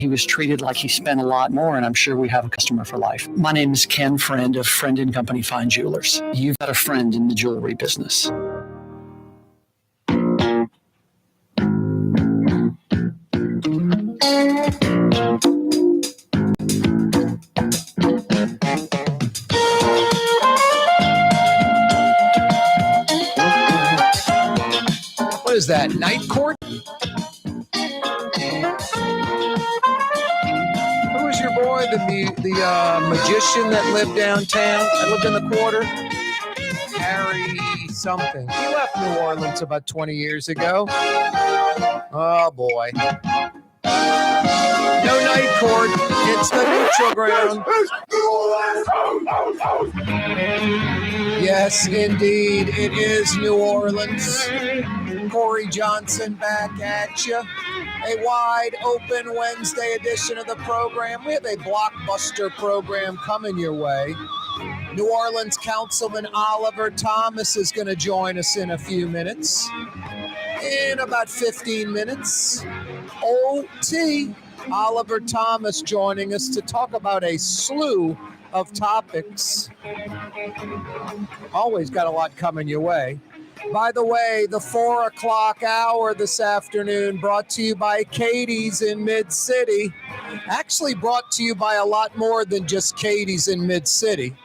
He was treated like he spent a lot more, and I'm sure we have a customer for life. My name is Ken Friend of Friend & Company Fine Jewelers. You've got a friend in the jewelry business. What is that, Night Court? Who was your boy, the magician that lived downtown, that lived in the quarter? Harry something. He left New Orleans about 20 years ago. Oh, boy. No Night Court. It's the neutral ground. Yes, indeed. It is New Orleans. Corey Johnson back at you. A wide open Wednesday edition of the program. We have a blockbuster program coming your way. New Orleans Councilman Oliver Thomas is going to join us in a few minutes. In about 15 minutes. OT Oliver Thomas joining us to talk about a slew of topics. Always got a lot coming your way. By the way, the 4 o'clock hour this afternoon brought to you by Katie's in Mid-City. Actually brought to you by a lot more than just Katie's in Mid-City.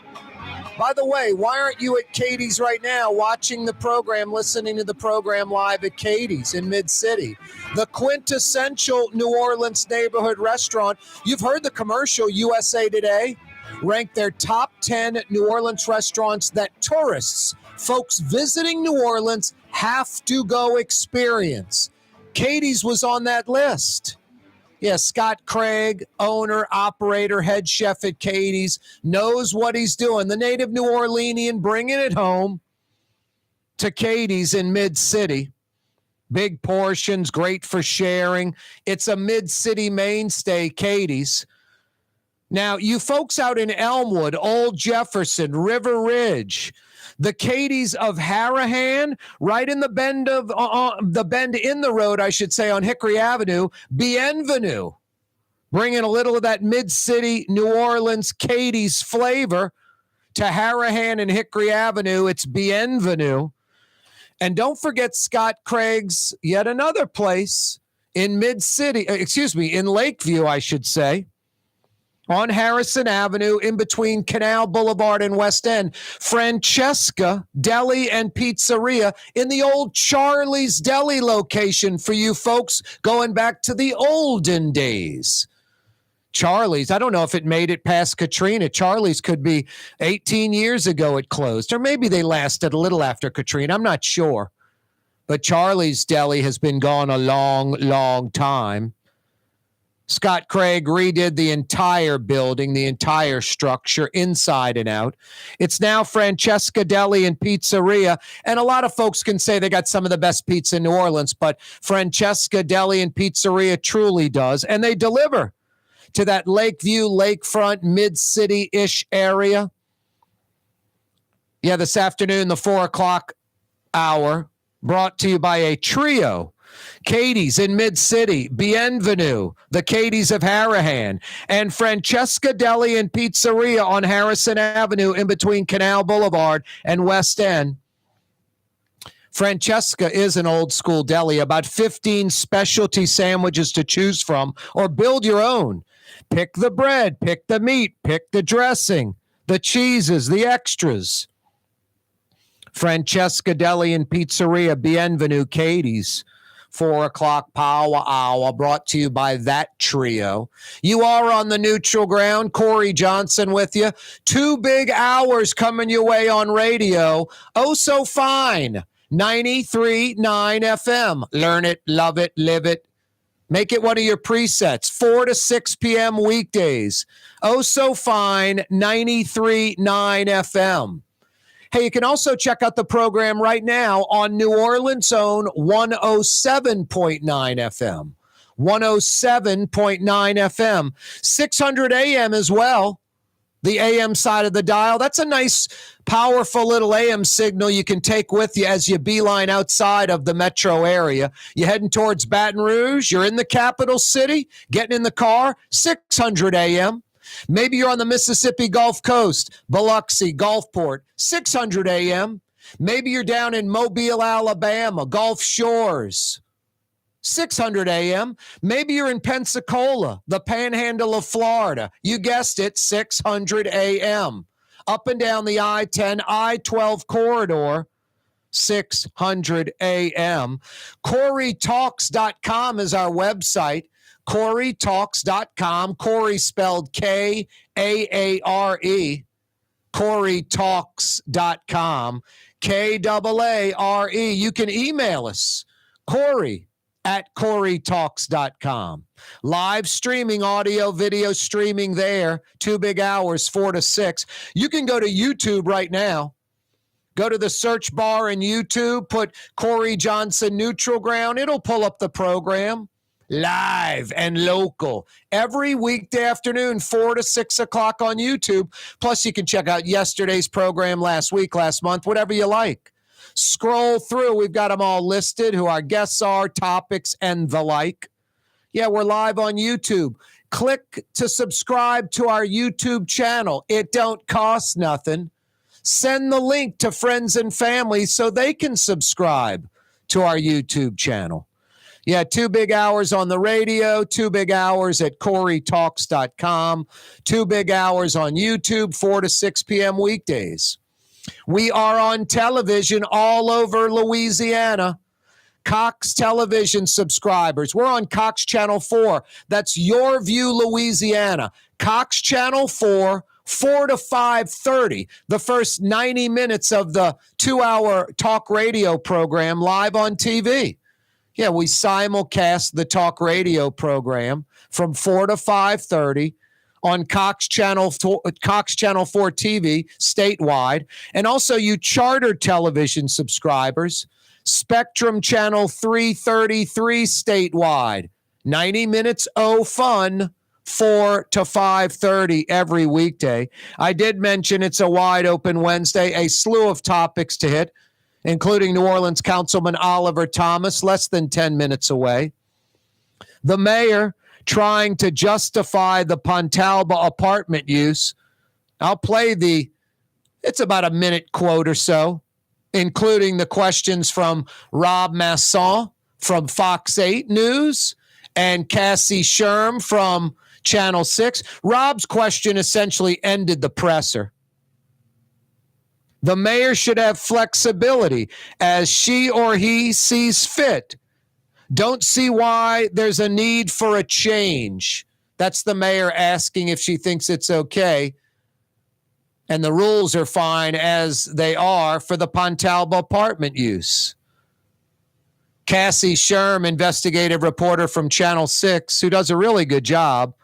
By the way, why aren't you at Katie's right now watching the program, listening to the program live at Katie's in Mid-City? The quintessential New Orleans neighborhood restaurant. You've heard the commercial, USA Today ranked their top 10 New Orleans restaurants that tourists, folks visiting New Orleans, have to go experience. Katie's was on that list. Yeah, Scott Craig, owner, operator, head chef at Katie's, knows what he's doing. The native New Orleanian bringing it home to Katie's in Mid-City. Big portions, great for sharing. It's a Mid-City mainstay, Katie's. Now, you folks out in Elmwood, Old Jefferson, River Ridge, the Katie's of Harahan, right in the bend of the bend in the road, I should say, on Hickory Avenue, Bienvenue, bringing a little of that Mid-City New Orleans Katie's flavor to Harahan and Hickory Avenue. It's Bienvenue. And don't forget Scott Craig's yet another place in Mid-City, in Lakeview, I should say, on Harrison Avenue, in between Canal Boulevard and West End, Francesca Deli and Pizzeria in the old Charlie's Deli location for you folks going back to the olden days. Charlie's, I don't know if it made it past Katrina. Charlie's could be 18 years ago it closed, or maybe they lasted a little after Katrina. I'm not sure. But Charlie's Deli has been gone a long, long time. Scott Craig redid the entire building, the entire structure, inside and out. It's now Francesca Deli and Pizzeria, and a lot of folks can say they got some of the best pizza in New Orleans, but Francesca Deli and Pizzeria truly does, and they deliver to that Lakeview, Lakefront, Mid-City-ish area. Yeah, this afternoon, the 4 o'clock hour, brought to you by a trio. Katie's in Mid-City, Bienvenue, the Katie's of Harahan, and Francesca Deli and Pizzeria on Harrison Avenue in between Canal Boulevard and West End. Francesca is an old school deli, about 15 specialty sandwiches to choose from, or build your own. Pick the bread, pick the meat, pick the dressing, the cheeses, the extras. Francesca Deli and Pizzeria, Bienvenue, Katie's. 4 o'clock power hour brought to you by that trio. You are on the neutral ground. Corey Johnson with you. 2 big hours coming your way on radio. Oh, so fine. 93.9 FM. Learn it, love it, live it. Make it one of your presets. 4 to 6 p.m. weekdays. Oh, so fine. 93.9 FM. Hey, you can also check out the program right now on New Orleans' own 107.9 FM. 107.9 FM. 600 AM as well. the AM side of the dial. That's a nice, powerful little AM signal you can take with you as you beeline outside of the metro area. You're heading towards Baton Rouge. You're in the capital city, getting in the car, 600 AM. Maybe you're on the Mississippi Gulf Coast, Biloxi, Gulfport, 600 AM. Maybe you're down in Mobile, Alabama, Gulf Shores, 600 AM. Maybe you're in Pensacola, the panhandle of Florida. You guessed it, 600 AM. Up and down the I-10, I-12 corridor, 600 AM. KareTalks.com is our website. KareTalks.com. Kaare spelled Kaare. KareTalks.com. Kaare. You can email us, Kaare@KareTalks.com. Live streaming, audio, video streaming there. 2 big hours, 4 to 6. You can go to YouTube right now. Go to the search bar in YouTube, put Kaare Johnson Neutral Ground. It'll pull up the program. Live and local. Every weekday afternoon, 4 to 6 o'clock on YouTube. Plus, you can check out yesterday's program, last week, last month, whatever you like. Scroll through. We've got them all listed, who our guests are, topics, and the like. Yeah, we're live on YouTube. Click to subscribe to our YouTube channel. It don't cost nothing. Send the link to friends and family so they can subscribe to our YouTube channel. Yeah, 2 big hours on the radio, 2 big hours at KareTalks.com, 2 big hours on YouTube, 4 to 6 p.m. weekdays. We are on television all over Louisiana. Cox Television subscribers. We're on Cox Channel 4. That's Your View, Louisiana. Cox Channel 4, 4 to 5:30. The first 90 minutes of the 2-hour talk radio program live on TV. Yeah, we simulcast the talk radio program from 4 to 5:30 on Cox Channel 4 TV statewide. And also you charter television subscribers, Spectrum Channel 333 statewide. 90 minutes fun, 4 to 5:30 every weekday. I did mention it's a wide open Wednesday, a slew of topics to hit, including New Orleans Councilman Oliver Thomas, less than 10 minutes away. The mayor trying to justify the Pontalba apartment use. I'll play it's about a minute quote or so, including the questions from Rob Masson from Fox 8 News and Cassie Sherm from Channel 6. Rob's question essentially ended the presser. The mayor should have flexibility as she or he sees fit. Don't see why there's a need for a change. That's the mayor asking if she thinks it's okay. And the rules are fine as they are for the Pontalba apartment use. Cassie Sherm, investigative reporter from Channel 6, who does a really good job,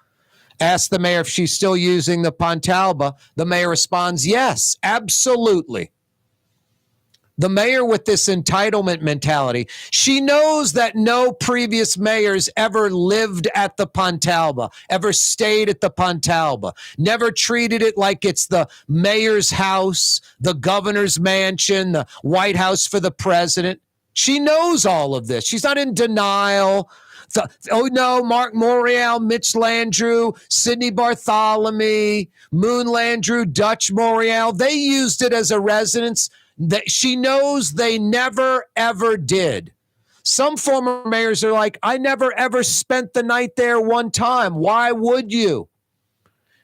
asked the mayor if she's still using the Pontalba. The mayor responds, yes, absolutely. The mayor with this entitlement mentality, she knows that no previous mayors ever lived at the Pontalba, ever stayed at the Pontalba, never treated it like it's the mayor's house, the governor's mansion, the White House for the president. She knows all of this. She's not in denial. Mark Morial, Mitch Landrieu, Sidney Bartholomew, Moon Landrieu, Dutch Morial, they used it as a residence that she knows they never, ever did. Some former mayors are like, I never, ever spent the night there one time. Why would you?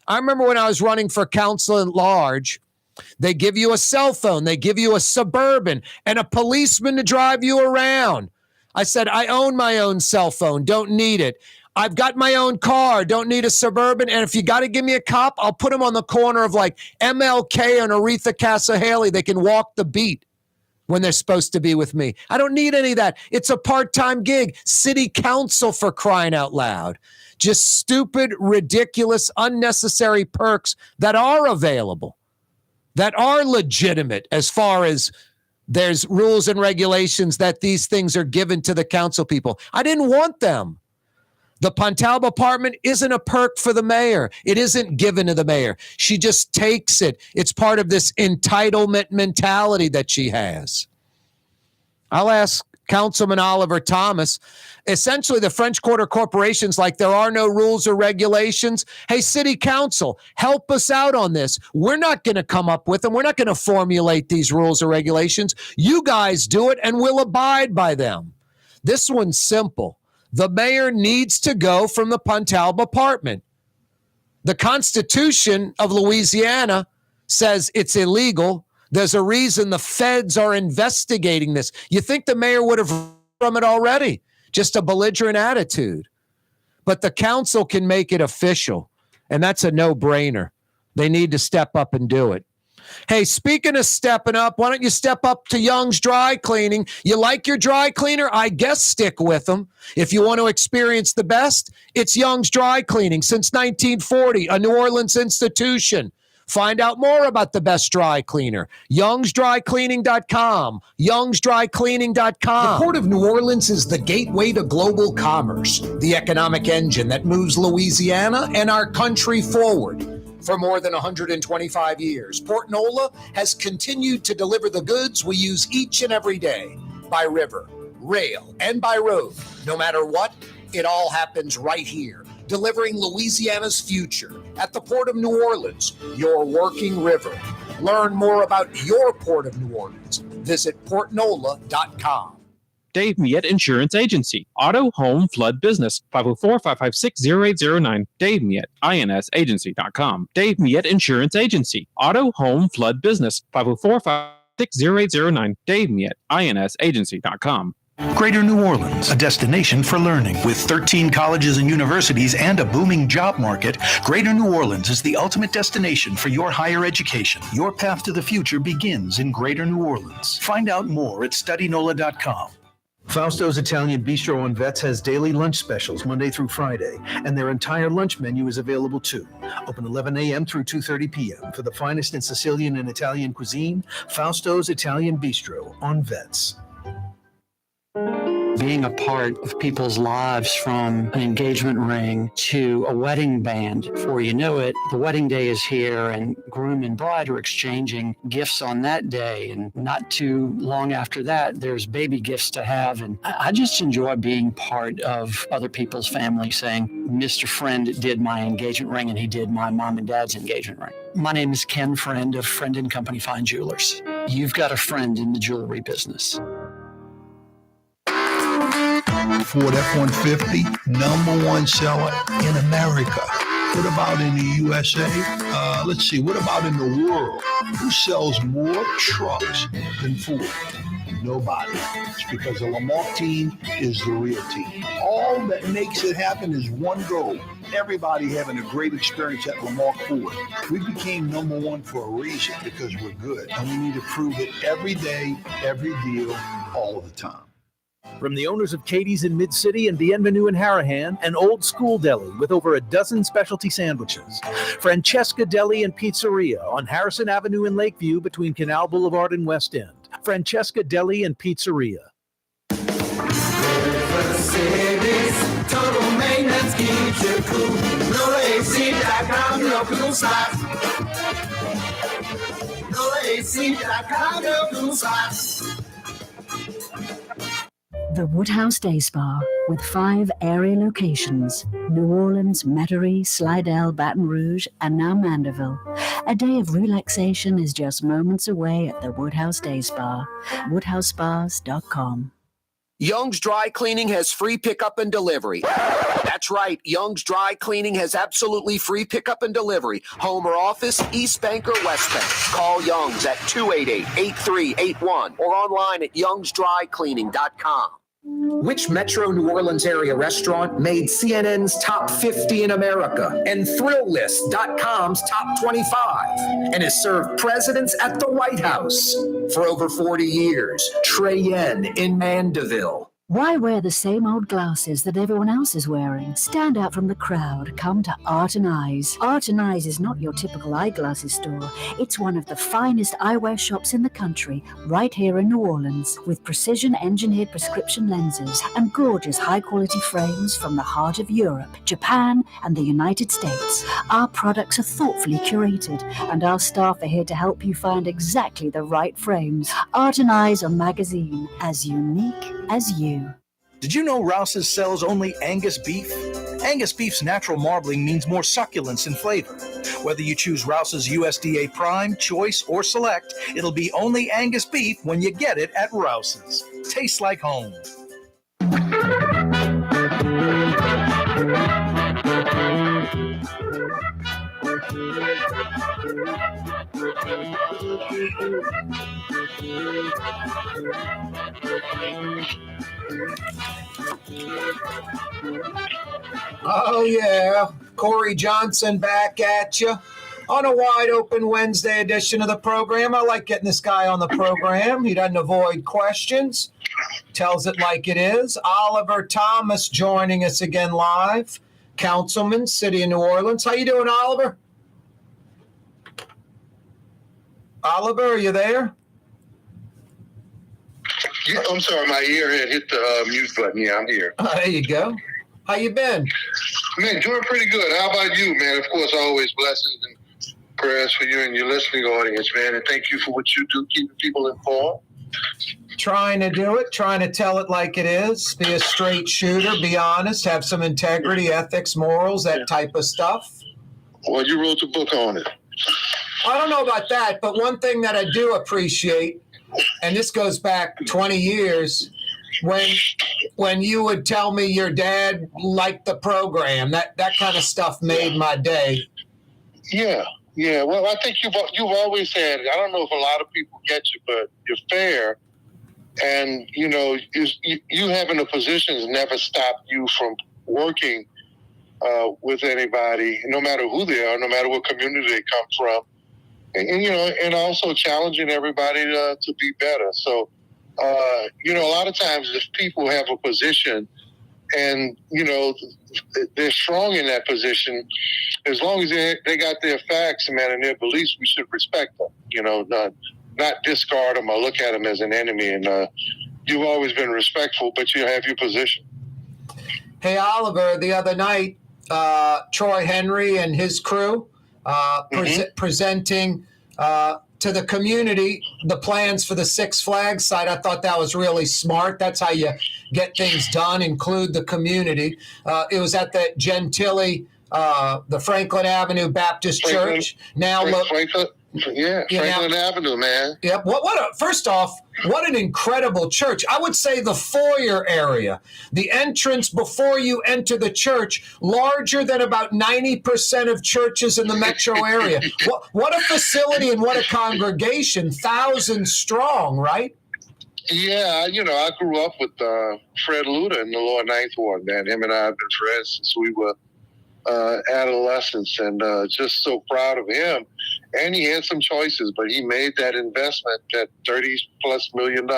I remember when I was running for council at large, they give you a cell phone, they give you a Suburban and a policeman to drive you around. I said, I own my own cell phone, don't need it. I've got my own car, don't need a Suburban. And if you got to give me a cop, I'll put him on the corner of like MLK and Aretha Casa Haley. They can walk the beat when they're supposed to be with me. I don't need any of that. It's a part-time gig. City council, for crying out loud. Just stupid, ridiculous, unnecessary perks that are available, that are legitimate as far as there's rules and regulations that these things are given to the council people. I didn't want them. The Pontalba apartment isn't a perk for the mayor. It isn't given to the mayor. She just takes it. It's part of this entitlement mentality that she has. I'll ask Councilman Oliver Thomas. Essentially, the French Quarter corporation's like, there are no rules or regulations. Hey, city council, help us out on this. We're not going to come up with them. We're not going to formulate these rules or regulations. You guys do it, and we'll abide by them. This one's simple. The mayor needs to go from the Pontalba apartment. The Constitution of Louisiana says it's illegal. There's a reason the feds are investigating this. You think the mayor would have from it already? Just a belligerent attitude. But the council can make it official, and that's a no-brainer. They need to step up and do it. Hey, speaking of stepping up, why don't you step up to Young's Dry Cleaning? You like your dry cleaner? I guess stick with them. If you want to experience the best, it's Young's Dry Cleaning. Since 1940, a New Orleans institution. Find out more about the best dry cleaner. YoungsDryCleaning.com. YoungsDryCleaning.com. The Port of New Orleans is the gateway to global commerce, the economic engine that moves Louisiana and our country forward. For more than 125 years, Port Nola has continued to deliver the goods we use each and every day by river, rail, and by road. No matter what, it all happens right here, delivering Louisiana's future at the Port of New Orleans, your working river. Learn more about your Port of New Orleans. Visit portnola.com. Dave Miette Insurance Agency. Auto, home, flood, business. 504-556-0809. Dave Miette, INSagency.com. Dave Miette Insurance Agency. Auto, home, flood, business. 504-556-0809. Dave Miette, INSagency.com. Greater New Orleans, a destination for learning. With 13 colleges and universities and a booming job market, Greater New Orleans is the ultimate destination for your higher education. Your path to the future begins in Greater New Orleans. Find out more at studynola.com. Fausto's Italian Bistro on Vets has daily lunch specials Monday through Friday, and their entire lunch menu is available too. Open 11 a.m. through 2:30 p.m. For the finest in Sicilian and Italian cuisine, Fausto's Italian Bistro on Vets. Being a part of people's lives, from an engagement ring to a wedding band. Before you know it, the wedding day is here, and groom and bride are exchanging gifts on that day. And not too long after that, there's baby gifts to have. And I just enjoy being part of other people's family, saying, Mr. Friend did my engagement ring, and he did my mom and dad's engagement ring. My name is Ken Friend of Friend & Company Fine Jewelers. You've got a friend in the jewelry business. Ford F-150, #1 seller in America. What about in the USA? Let's see, what about in the world? Who sells more trucks than Ford? Nobody. It's because the Lamarck team is the real team. All that makes it happen is one goal. Everybody having a great experience at Lamarck Ford. We became #1 for a reason, because we're good. And we need to prove it every day, every deal, all the time. From the owners of Katie's in Mid-City and Bienvenue in Harahan, an old school deli with over a dozen specialty sandwiches. Francesca Deli and Pizzeria on Harrison Avenue in Lakeview between Canal Boulevard and West End. Francesca Deli and Pizzeria. Total maintenance keeps you cool. NolaAC.com, your cool spots. NolaAC.com, your cool spots. The Woodhouse Day Spa, with 5 area locations: New Orleans, Metairie, Slidell, Baton Rouge, and now Mandeville. A day of relaxation is just moments away at the Woodhouse Day Spa. WoodhouseSpas.com. Young's Dry Cleaning has free pickup and delivery. That's right. Young's Dry Cleaning has absolutely free pickup and delivery. Home or office, East Bank or West Bank. Call Young's at 288-8381 or online at youngsdrycleaning.com. Which Metro New Orleans area restaurant made CNN's top 50 in America and ThrillList.com's top 25 and has served presidents at the White House for over 40 years? Trey Yen in Mandeville. Why wear the same old glasses that everyone else is wearing? Stand out from the crowd. Come to Art and Eyes. Art and Eyes is not your typical eyeglasses store. It's one of the finest eyewear shops in the country, right here in New Orleans, with precision-engineered prescription lenses and gorgeous high-quality frames from the heart of Europe, Japan, and the United States. Our products are thoughtfully curated, and our staff are here to help you find exactly the right frames. Art and Eyes on magazine, as unique as you. Did you know Rouse's sells only Angus beef? Angus beef's natural marbling means more succulence and flavor. Whether you choose Rouse's USDA Prime, Choice, or Select, it'll be only Angus beef when you get it at Rouse's. Tastes like home. Oh, yeah. Corey Johnson back at you on a wide open Wednesday edition of the program. I like getting this guy on the program. He doesn't avoid questions, tells it like it is. Oliver Thomas joining us again live. Councilman, City of New Orleans. How you doing, Oliver? Oliver, are you there? Yeah, I'm sorry, my ear had hit the mute button. Yeah, I'm here. There you go. How you been? Man, doing pretty good. How about you, man? Of course, always blessings and prayers for you and your listening audience, man. And thank you for what you do, keeping people informed. Trying to do it, trying to tell it like it is, be a straight shooter, be honest, have some integrity, ethics, morals, that type of stuff. Well, you wrote the book on it. I don't know about that, but one thing that I do appreciate, and this goes back 20 years, when you would tell me your dad liked the program, that kind of stuff made my day. Yeah. Well, I think you've always had, I don't know if a lot of people get you, but you're fair. And, you know, you having a position has never stopped you from working with anybody, no matter who they are, no matter what community they come from. And you know, and also challenging everybody to be better. So, you know, a lot of times if people have a position and, you know, they're strong in that position, as long as they got their facts, man, and their beliefs, we should respect them, you know, not discard them or look at them as an enemy. And you've always been respectful, but you have your position. Hey, Oliver, the other night, Troy Henry and his crew presenting to the community the plans for the Six Flags site. I thought that was really smart. That's how you get things done, include the community. It was at the Gentilly, the Franklin Avenue Baptist Church. Now look. Franklin Avenue, man. Yep. First off, what an incredible church. I would say the foyer area, the entrance before you enter the church, larger than about 90% of churches in the metro area. What a facility and what a congregation, thousands strong, right? Yeah, you know, I grew up with Fred Luda in the Lower Ninth Ward, man. Him and I have been friends since we were adolescents, and just so proud of him. And he had some choices, but he made that investment, that $30+ million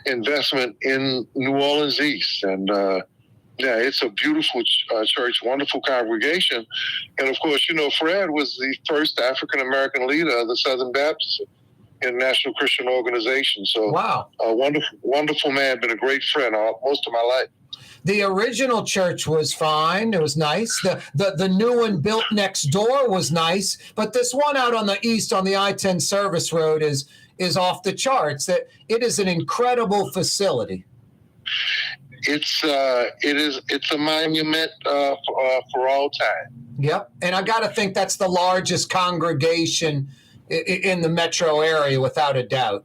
investment in New Orleans East. And yeah, it's a beautiful church, wonderful congregation. And of course, you know, Fred was the first African-American leader of the Southern Baptist International Christian Organization. So wow, a wonderful man, been a great friend most of my life. The original church was fine. It was nice. The new one built next door was nice. But this one out on the east on the I-10 service road is off the charts. That it is an incredible facility. It's a monument for all time. Yep. And I got to think that's the largest congregation in the metro area, without a doubt.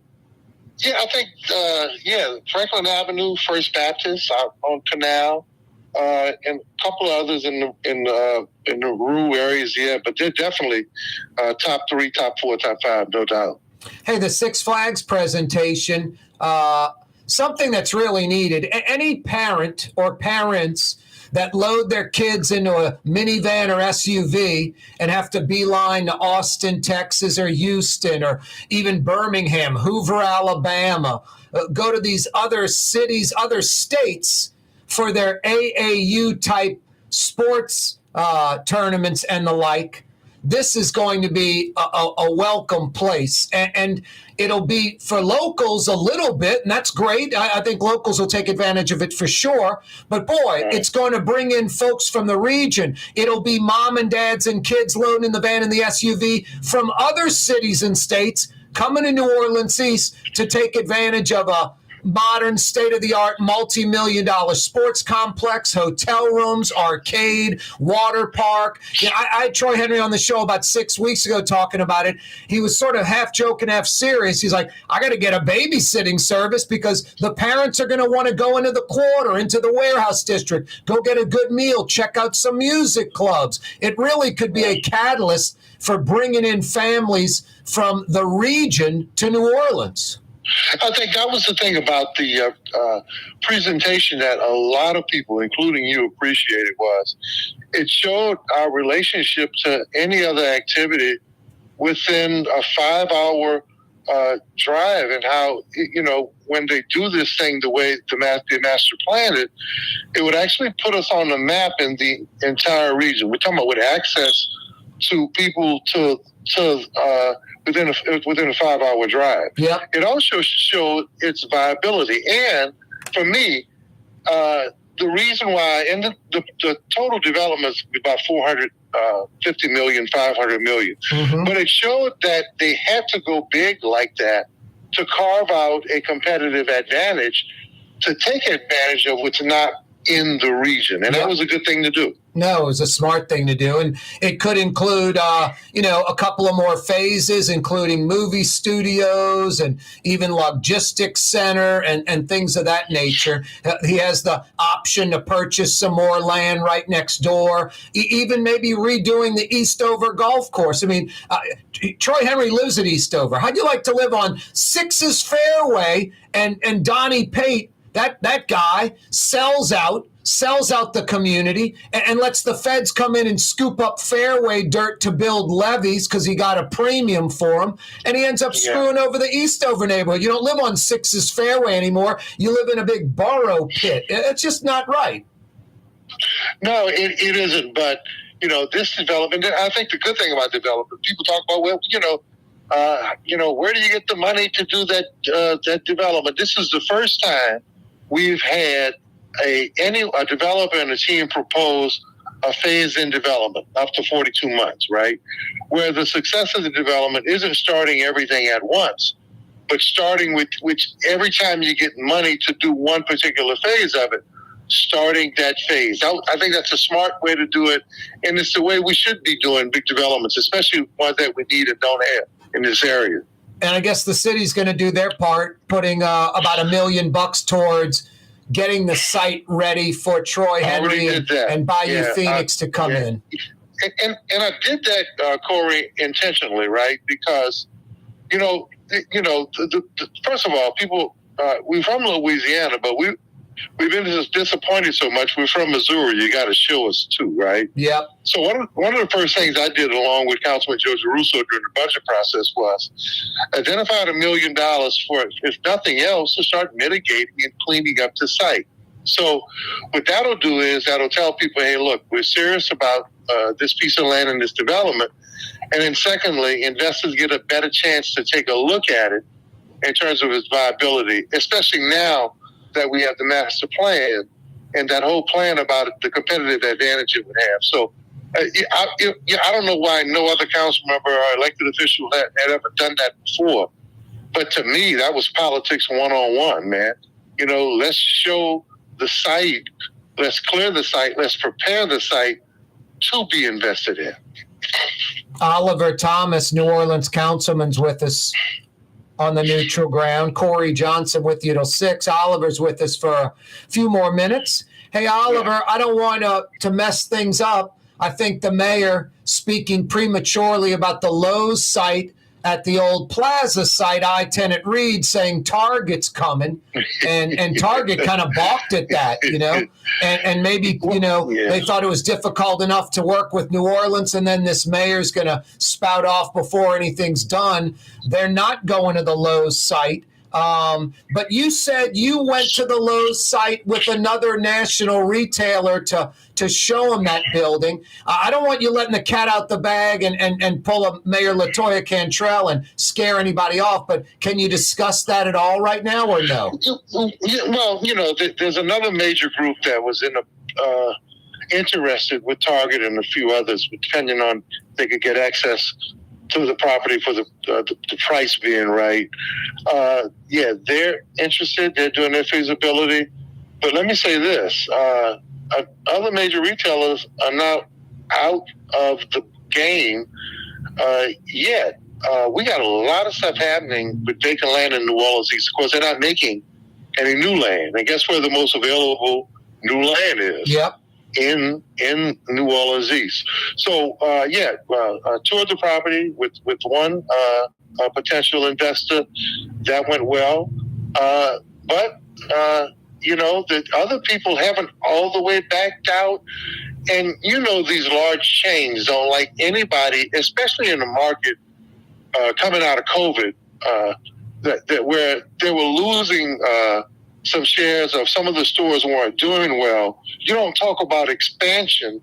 Yeah, I think, Franklin Avenue, First Baptist out on Canal, and a couple of others in the rural areas, yeah, but they're definitely top 3, top 4, top 5, no doubt. Hey, the Six Flags presentation, something that's really needed. Any parent or parents that load their kids into a minivan or SUV and have to beeline to Austin, Texas, or Houston, or even Birmingham, Hoover, Alabama, go to these other cities, other states for their AAU type sports tournaments and the like. This is going to be a welcome place. And it'll be for locals a little bit, and that's great. I think locals will take advantage of it for sure. But boy, it's going to bring in folks from the region. It'll be mom and dads and kids loading in the van and the SUV from other cities and states coming to New Orleans East to take advantage of a modern, state-of-the-art, multi-million-dollar sports complex, hotel rooms, arcade, water park. Yeah, I had Troy Henry on the show about 6 weeks ago talking about it. He was sort of half joking, half serious. He's like, I got to get a babysitting service because the parents are going to want to go into the quarter, into the warehouse district, go get a good meal, check out some music clubs. It really could be a catalyst for bringing in families from the region to New Orleans. I think that was the thing about the presentation that a lot of people, including you, appreciated was it showed our relationship to any other activity within a 5-hour drive, and how, when they do this thing the way the master planned it, it would actually put us on the map in the entire region. We're talking about with access to people to within a 5-hour drive. Yeah. It also showed its viability. And for me, the reason why, and the total development is about 450 million, 500 million. Mm-hmm. But it showed that they had to go big like that to carve out a competitive advantage, to take advantage of what's not in the region. And that was a good thing to do. No, it was a smart thing to do. And it could include, a couple of more phases, including movie studios and even logistics center and things of that nature. He has the option to purchase some more land right next door, even maybe redoing the Eastover golf course. I mean, Troy Henry lives at Eastover. How'd you like to live on Six's Fairway and Donnie Pate, that guy, sells out the community and lets the feds come in and scoop up fairway dirt to build levees because he got a premium for them, and he ends up screwing over the Eastover neighborhood. You don't live on Six's Fairway anymore. You live in a big borrow pit. It's just not right. No, it isn't. But, this development, I think the good thing about development, people talk about, where do you get the money to do that development? This is the first time we've had a developer and a team propose a phase-in development up to 42 months, right? Where the success of the development isn't starting everything at once, but starting with which every time you get money to do one particular phase of it, starting that phase. I think that's a smart way to do it, and it's the way we should be doing big developments, especially ones that we need and don't have in this area. And I guess the city's going to do their part, putting about $1 million towards getting the site ready for Troy Henry and Bayou Phoenix to come in. And I did that, Corey, intentionally, right? Because, first of all, people, we're from Louisiana, but we've been just disappointed so much. We're from Missouri. You got to show us too, right? Yeah. So one of the first things I did, along with Councilman George Russo during the budget process, was identified $1 million for, if nothing else, to start mitigating and cleaning up the site. So what that'll do is that'll tell people, hey, look, we're serious about this piece of land and this development. And then secondly, investors get a better chance to take a look at it in terms of its viability, especially now that we have the master plan and that whole plan about the competitive advantage it would have. So I don't know why no other council member or elected official had ever done that before. But to me, that was politics 101, man. Let's show the site, let's clear the site, let's prepare the site to be invested in. Oliver Thomas, New Orleans councilman's with us on the neutral ground. Corey Johnson with you till 6. Oliver's with us for a few more minutes. Hey, Oliver, I don't want to mess things up. I think the mayor speaking prematurely about the Lowe's site at the old Plaza site, I-10 at Reed, saying Target's coming, and Target kind of balked at that, and maybe, they thought it was difficult enough to work with New Orleans, and then this mayor's going to spout off before anything's done. They're not going to the Lowe's site. But you said you went to the Lowe's site with another national retailer to show them that building. I don't want you letting the cat out the bag and pull a Mayor LaToya Cantrell and scare anybody off, but can you discuss that at all right now or no? Well, there's another major group that was interested with Target and a few others, depending on if they could get access to the property for the price being right. They're interested. They're doing their feasibility. But let me say this. Other major retailers are not out of the game yet. We got a lot of stuff happening with vacant land in New Orleans East. Of course, they're not making any new land. And guess where the most available new land is? Yep. In New Orleans East. So, toured the property with one potential investor. That went well. But the other people haven't all the way backed out. And, these large chains don't like anybody, especially in the market coming out of COVID, that where they were losing some shares of some of the stores weren't doing well. You don't talk about expansion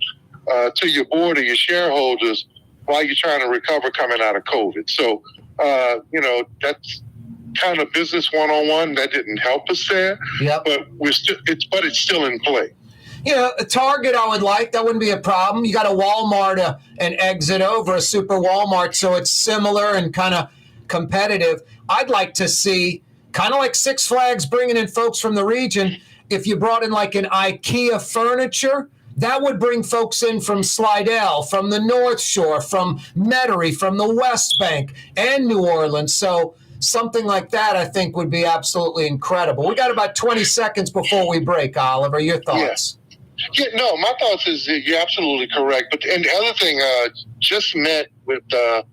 to your board or your shareholders while you're trying to recover coming out of COVID. So, that's kind of business 101. That didn't help us there. Yep. But it's still in play. A Target I would like. That wouldn't be a problem. You got a Walmart and exit over, a super Walmart, so it's similar and kind of competitive. I'd like to see, kind of like Six Flags bringing in folks from the region, if you brought in like an IKEA furniture, that would bring folks in from Slidell, from the North Shore, from Metairie, from the West Bank, and New Orleans. So something like that, I think, would be absolutely incredible. We got about 20 seconds before we break, Oliver. Your thoughts? Yeah, no, my thoughts is that you're absolutely correct. And the other thing, just met with the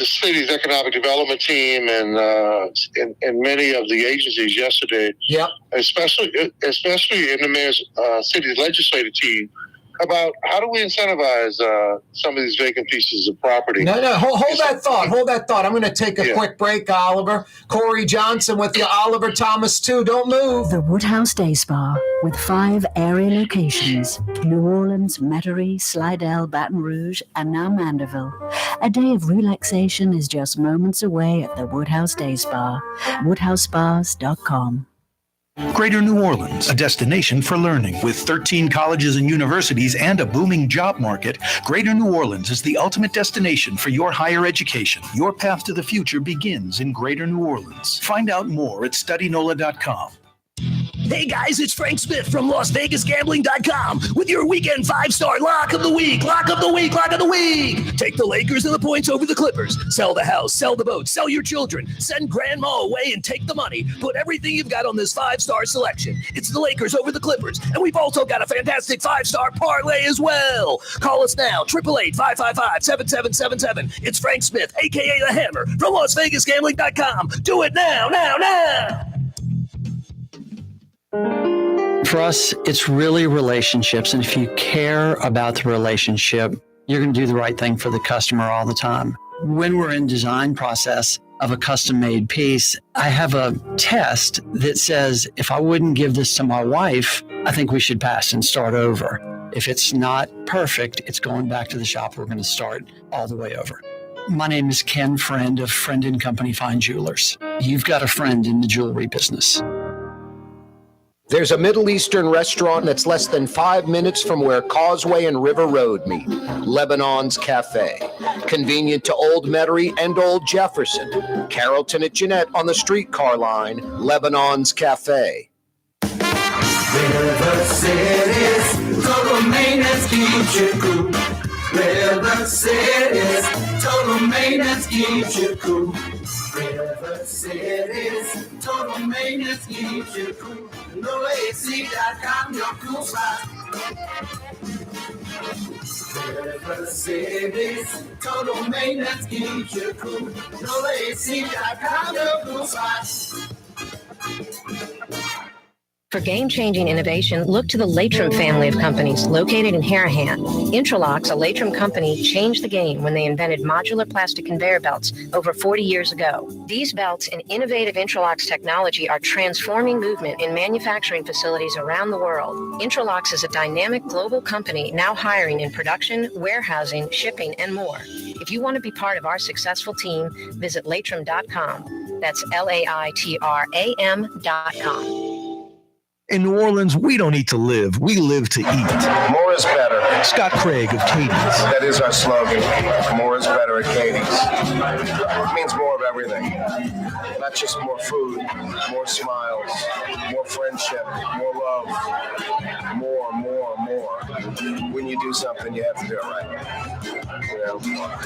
city's economic development team and many of the agencies yesterday. Yep. Especially in the mayor's city's legislative team, about how do we incentivize some of these vacant pieces of property. No, hold that thought. I'm going to take a quick break, Oliver. Corey Johnson with you, Oliver Thomas too. Don't move. The Woodhouse Day Spa with 5 area locations: New Orleans, Metairie, Slidell, Baton Rouge, and now Mandeville. A day of relaxation is just moments away at the Woodhouse Day Spa. WoodhouseSpas.com. Greater New Orleans, a destination for learning. With 13 colleges and universities and a booming job market, Greater New Orleans is the ultimate destination for your higher education. Your path to the future begins in Greater New Orleans. Find out more at studynola.com. Hey guys, it's Frank Smith from LasVegasGambling.com with your weekend 5-star lock of the week. Take the Lakers and the points over the Clippers. Sell the house, sell the boat, sell your children. Send grandma away and take the money. Put everything you've got on this 5-star selection. It's the Lakers over the Clippers. And we've also got a fantastic 5-star parlay as well. Call us now, 888-555-7777. It's Frank Smith, a.k.a. The Hammer, from LasVegasGambling.com. Do it now. For us, it's really relationships. And if you care about the relationship, you're going to do the right thing for the customer all the time. When we're in design process of a custom-made piece, I have a test that says, if I wouldn't give this to my wife, I think we should pass and start over. If it's not perfect, it's going back to the shop. We're going to start all the way over. My name is Ken Friend of Friend & Company Fine Jewelers. You've got a friend in the jewelry business. There's a Middle Eastern restaurant that's less than 5 minutes from where Causeway and River Road meet, Lebanon's Cafe. Convenient to Old Metairie and Old Jefferson. Carrollton at Jeanette on the streetcar line, Lebanon's Cafe. River City's total maintenance keeps you cool. River City's total maintenance keeps you cool. River City's total maintenance keeps you cool. NoAC.com, your cool spot. The city's total maintenance keeps you cool. NolaAC.com, the cool spot. For game-changing innovation, look to the Latrim family of companies located in Harahan. Intralocks, a Latrim company, changed the game when they invented modular plastic conveyor belts over 40 years ago. These belts and innovative Intralocks technology are transforming movement in manufacturing facilities around the world. Intralocks is a dynamic global company now hiring in production, warehousing, shipping, and more. If you want to be part of our successful team, visit Latrim.com. That's LAITRAM.com. In New Orleans, we don't eat to live. We live to eat. More is better. Scott Craig of Katie's. That is our slogan. More is better at Katie's. It means more of everything. Not just more food, more smiles, more friendship, more love. More. When you do something, you have to do it right. You know,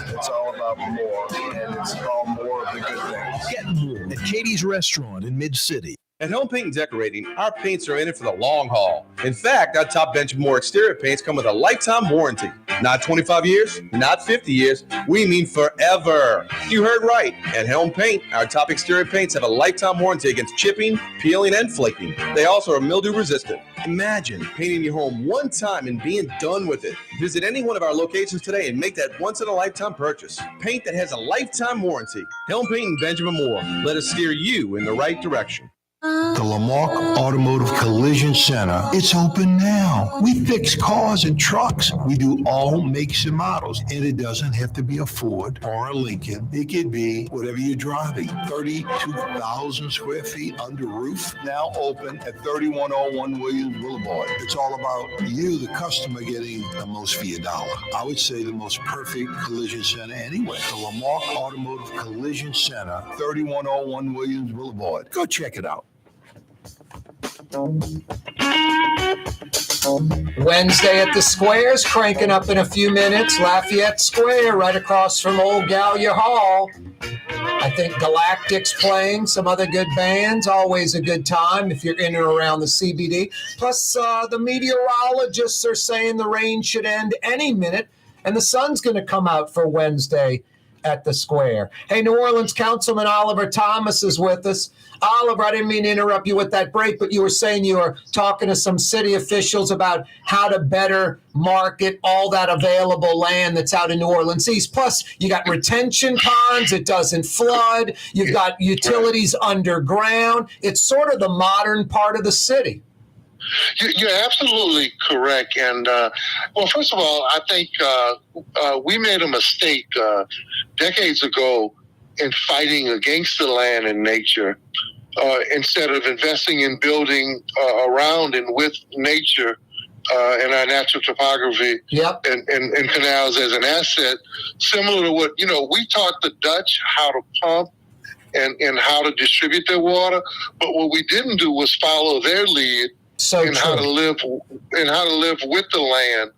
it's all about more, and it's all more of the good things. Get more at Katie's Restaurant in Mid-City. At Home Paint and Decorating, our paints are in it for the long haul. In fact, our top bench more exterior paints come with a lifetime warranty. Not 25 years, not 50 years, we mean forever. You heard right. At Helm Paint, our top exterior paints have a lifetime warranty against chipping, peeling, and flaking. They also are mildew resistant. Imagine painting your home one time and being done with it. Visit any one of our locations today and make that once-in-a-lifetime purchase. Paint that has a lifetime warranty. Helm Paint and Benjamin Moore. Let us steer you in the right direction. The Lamarck Automotive Collision Center, it's open now. We fix cars and trucks. We do all makes and models. And it doesn't have to be a Ford or a Lincoln. It could be whatever you're driving. 32,000 square feet under roof, now open at 3101 Williams Boulevard. It's all about you, the customer, getting the most for your dollar. I would say the most perfect collision center anywhere. The Lamarck Automotive Collision Center, 3101 Williams Boulevard. Go check it out. Wednesday at the Squares, cranking up in a few minutes. Lafayette Square, right across from Old Gallia Hall. I think Galactic's playing, some other good bands. Always a good time if you're in or around the CBD. Plus, the meteorologists are saying the rain should end any minute, and the sun's going to come out for Wednesday at the Square. Hey, New Orleans Councilman Oliver Thomas is with us. Oliver, I didn't mean to interrupt you with that break, but you were saying you were talking to some city officials about how to better market all that available land that's out in New Orleans East. Plus, you got retention ponds. It doesn't flood. You've got utilities underground. It's sort of the modern part of the city. You're absolutely correct. And, well, first of all, I think we made a mistake decades ago in fighting against the land and nature instead of investing in building around and with nature and our natural topography and canals as an asset, similar to what, we taught the Dutch how to pump and how to distribute their water. But what we didn't do was follow their lead. How to live with the land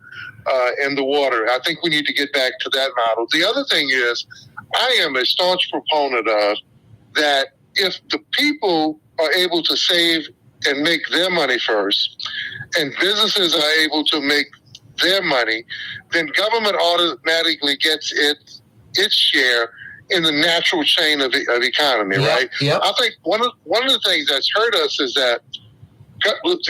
and the water. I think we need to get back to that model. The other thing is, I am a staunch proponent of that. If the people are able to save and make their money first, and businesses are able to make their money, then government automatically gets its share in the natural chain of economy, right? Yep. I think one of the things that's hurt us is that,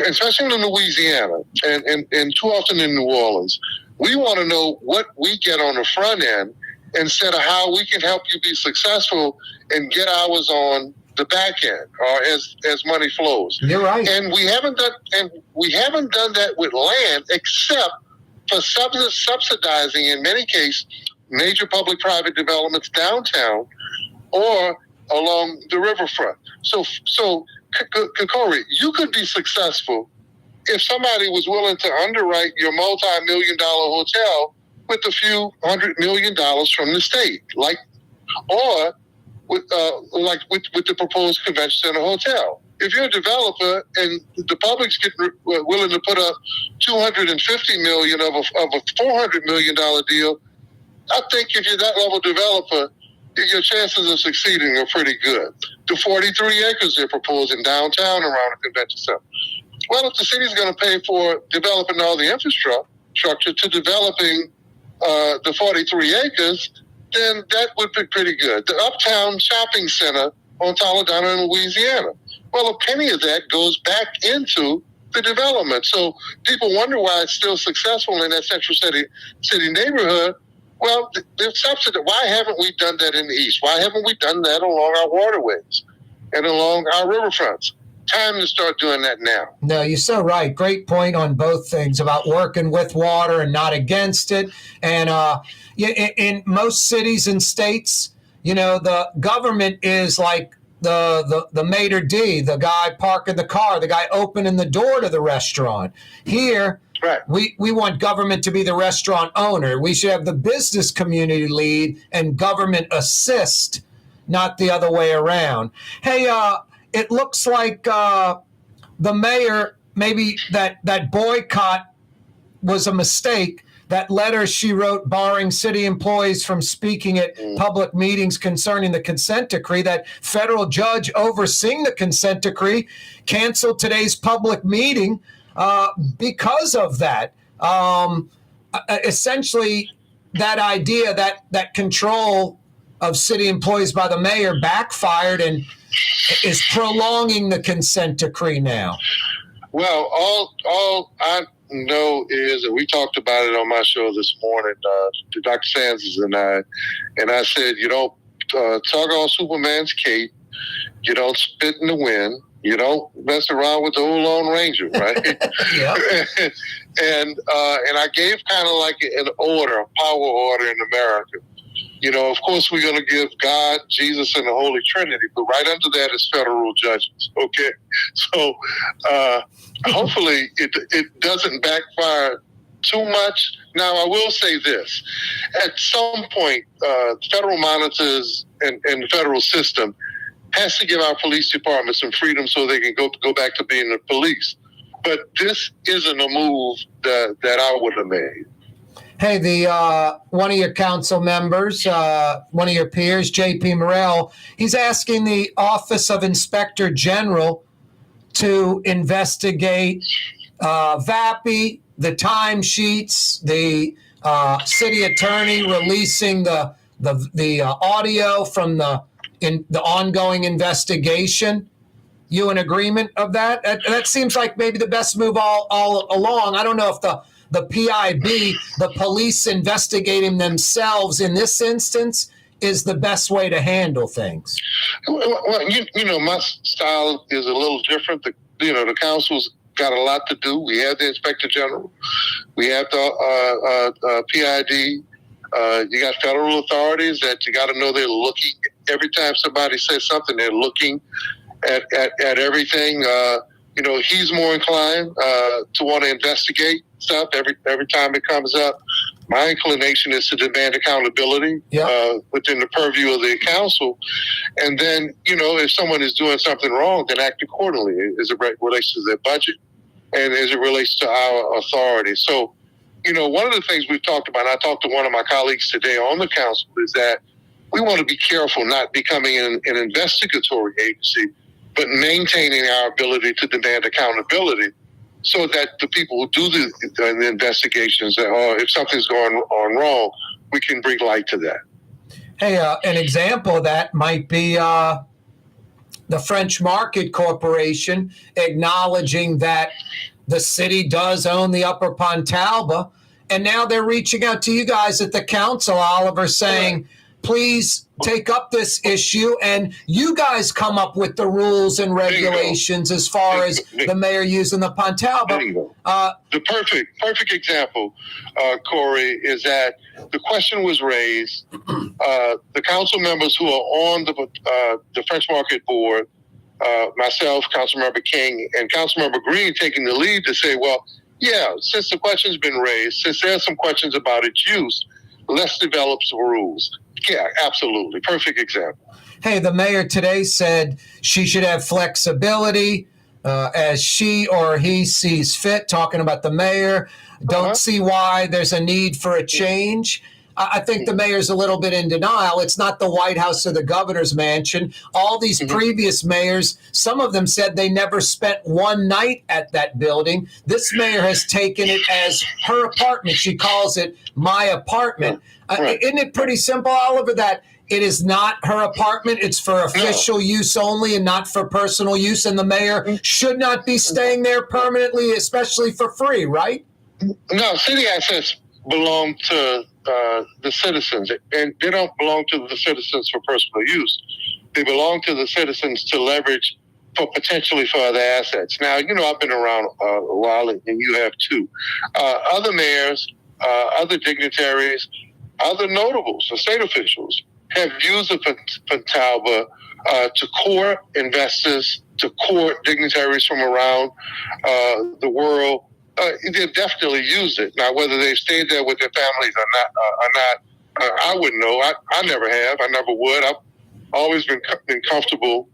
especially in Louisiana and too often in New Orleans, we want to know what we get on the front end instead of how we can help you be successful and get ours on the back end or as money flows. You're right. And we haven't done that with land except for subsidizing, in many cases, major public-private developments downtown or along the riverfront. So Kaare, you could be successful if somebody was willing to underwrite your multi-million-dollar hotel with a few $100 million from the state, or with the proposed convention center hotel. If you're a developer and the public's willing to put up $250 million of a $400 million deal, I think if you're that level developer, your chances of succeeding are pretty good. The 43 acres they're proposing downtown around the convention center. Well, if the city's going to pay for developing all the infrastructure to developing the 43 acres, then that would be pretty good. The Uptown Shopping Center on Toledano in Louisiana. Well, a penny of that goes back into the development. So people wonder why it's still successful in that Central City neighborhood. Well, there's subsidy. Why haven't we done that in the East? Why haven't we done that along our waterways and along our riverfronts? Time to start doing that now. No, you're so right. Great point on both things about working with water and not against it. And in most cities and states, the government is like the maitre d', the guy parking the car, the guy opening the door to the restaurant. Here, right. we want government to be the restaurant owner. We should have the business community lead and government assist, not the other way around. Hey, it looks like the mayor, maybe that boycott was a mistake. That letter she wrote barring city employees from speaking at public meetings concerning the consent decree, that federal judge overseeing the consent decree canceled today's public meeting because of that. Essentially, that idea, that control of city employees by the mayor backfired and is prolonging the consent decree now. Well, all I know is that we talked about it on my show this morning, Dr. Sands and I said, you don't tug on Superman's cape, you don't spit in the wind, you don't mess around with the old Lone Ranger, right? And I gave kind of like an order, a power order in America. Of course, we're going to give God, Jesus, and the Holy Trinity, but right under that is federal judges, okay? So hopefully it doesn't backfire too much. Now, I will say this. At some point, federal monitors and the federal system has to give our police department some freedom so they can go back to being the police. But this isn't a move that I would have made. Hey, the one of your council members, one of your peers, J.P. Morrell, he's asking the Office of Inspector General to investigate VAPI, the timesheets, the city attorney releasing the audio from the ongoing investigation. You in agreement of that? That seems like maybe the best move all along. I don't know if the PIB, the police investigating themselves in this instance, is the best way to handle things. Well, my style is a little different. The council's got a lot to do. We have the Inspector General. We have the PID. You got federal authorities that you got to know they're looking. Every time somebody says something, they're looking at everything. He's more inclined to want to investigate stuff every time it comes up. My inclination is to demand accountability within the purview of the council. And then, if someone is doing something wrong, then act accordingly as it relates to their budget and as it relates to our authority. So, one of the things we've talked about, and I talked to one of my colleagues today on the council, is that we want to be careful not becoming an investigatory agency, but maintaining our ability to demand accountability so that the people who do the investigations, or if something's going on wrong, we can bring light to that. Hey, an example of that might be the French Market Corporation acknowledging that the city does own the Upper Pontalba, and now they're reaching out to you guys at the council, Oliver, saying, please take up this issue, and you guys come up with the rules and regulations as far as the mayor using the Pontalba. The perfect example, Corey, is that the question was raised. The council members who are on the French Market Board, myself, Councilmember King, and Councilmember Green taking the lead to say, well, yeah, since the question's been raised, since there's some questions about its use, let's develop some rules. Yeah, absolutely. Perfect example. Hey, the mayor today said she should have flexibility as she or he sees fit, talking about the mayor. Don't see why there's a need for a change. I think the mayor's a little bit in denial. It's not the White House or the governor's mansion. All these previous mayors, some of them said they never spent one night at that building. This mayor has taken it as her apartment. She calls it my apartment. Isn't it pretty simple, Oliver, that it is not her apartment? It's for official use only and not for personal use. And the mayor should not be staying there permanently, especially for free, right? No, city assets belong to the citizens, and they don't belong to the citizens for personal use. They belong to the citizens to leverage potentially for other assets. Now, I've been around a while, and you have too. Other mayors, other dignitaries, other notables, or state officials have used the Fontalba to court investors, to court dignitaries from around the world. They definitely used it. Now, whether they've stayed there with their families or not, I wouldn't know. I never have. I never would. I've always been comfortable,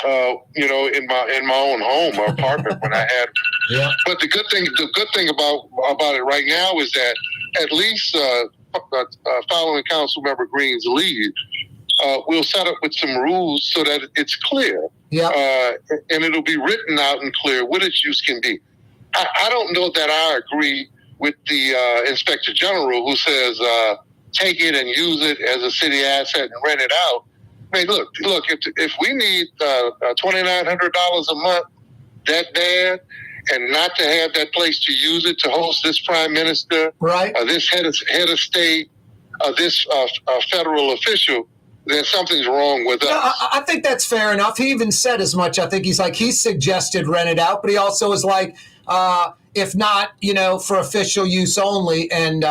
in my own home or apartment when I had. Yeah. But the good thing about it right now is that at least following Councilmember Green's lead, we'll set up with some rules so that it's clear. Yeah. And it'll be written out and clear what its use can be. I don't know that I agree with the Inspector General who says take it and use it as a city asset and rent it out. I mean, look. If we need $2,900 a month that bad, and not to have that place to use it to host this prime minister, right? This head of state, this federal official, then something's wrong with us. I think that's fair enough. He even said as much. I think he suggested rent it out, but he also was like, if not, for official use only. And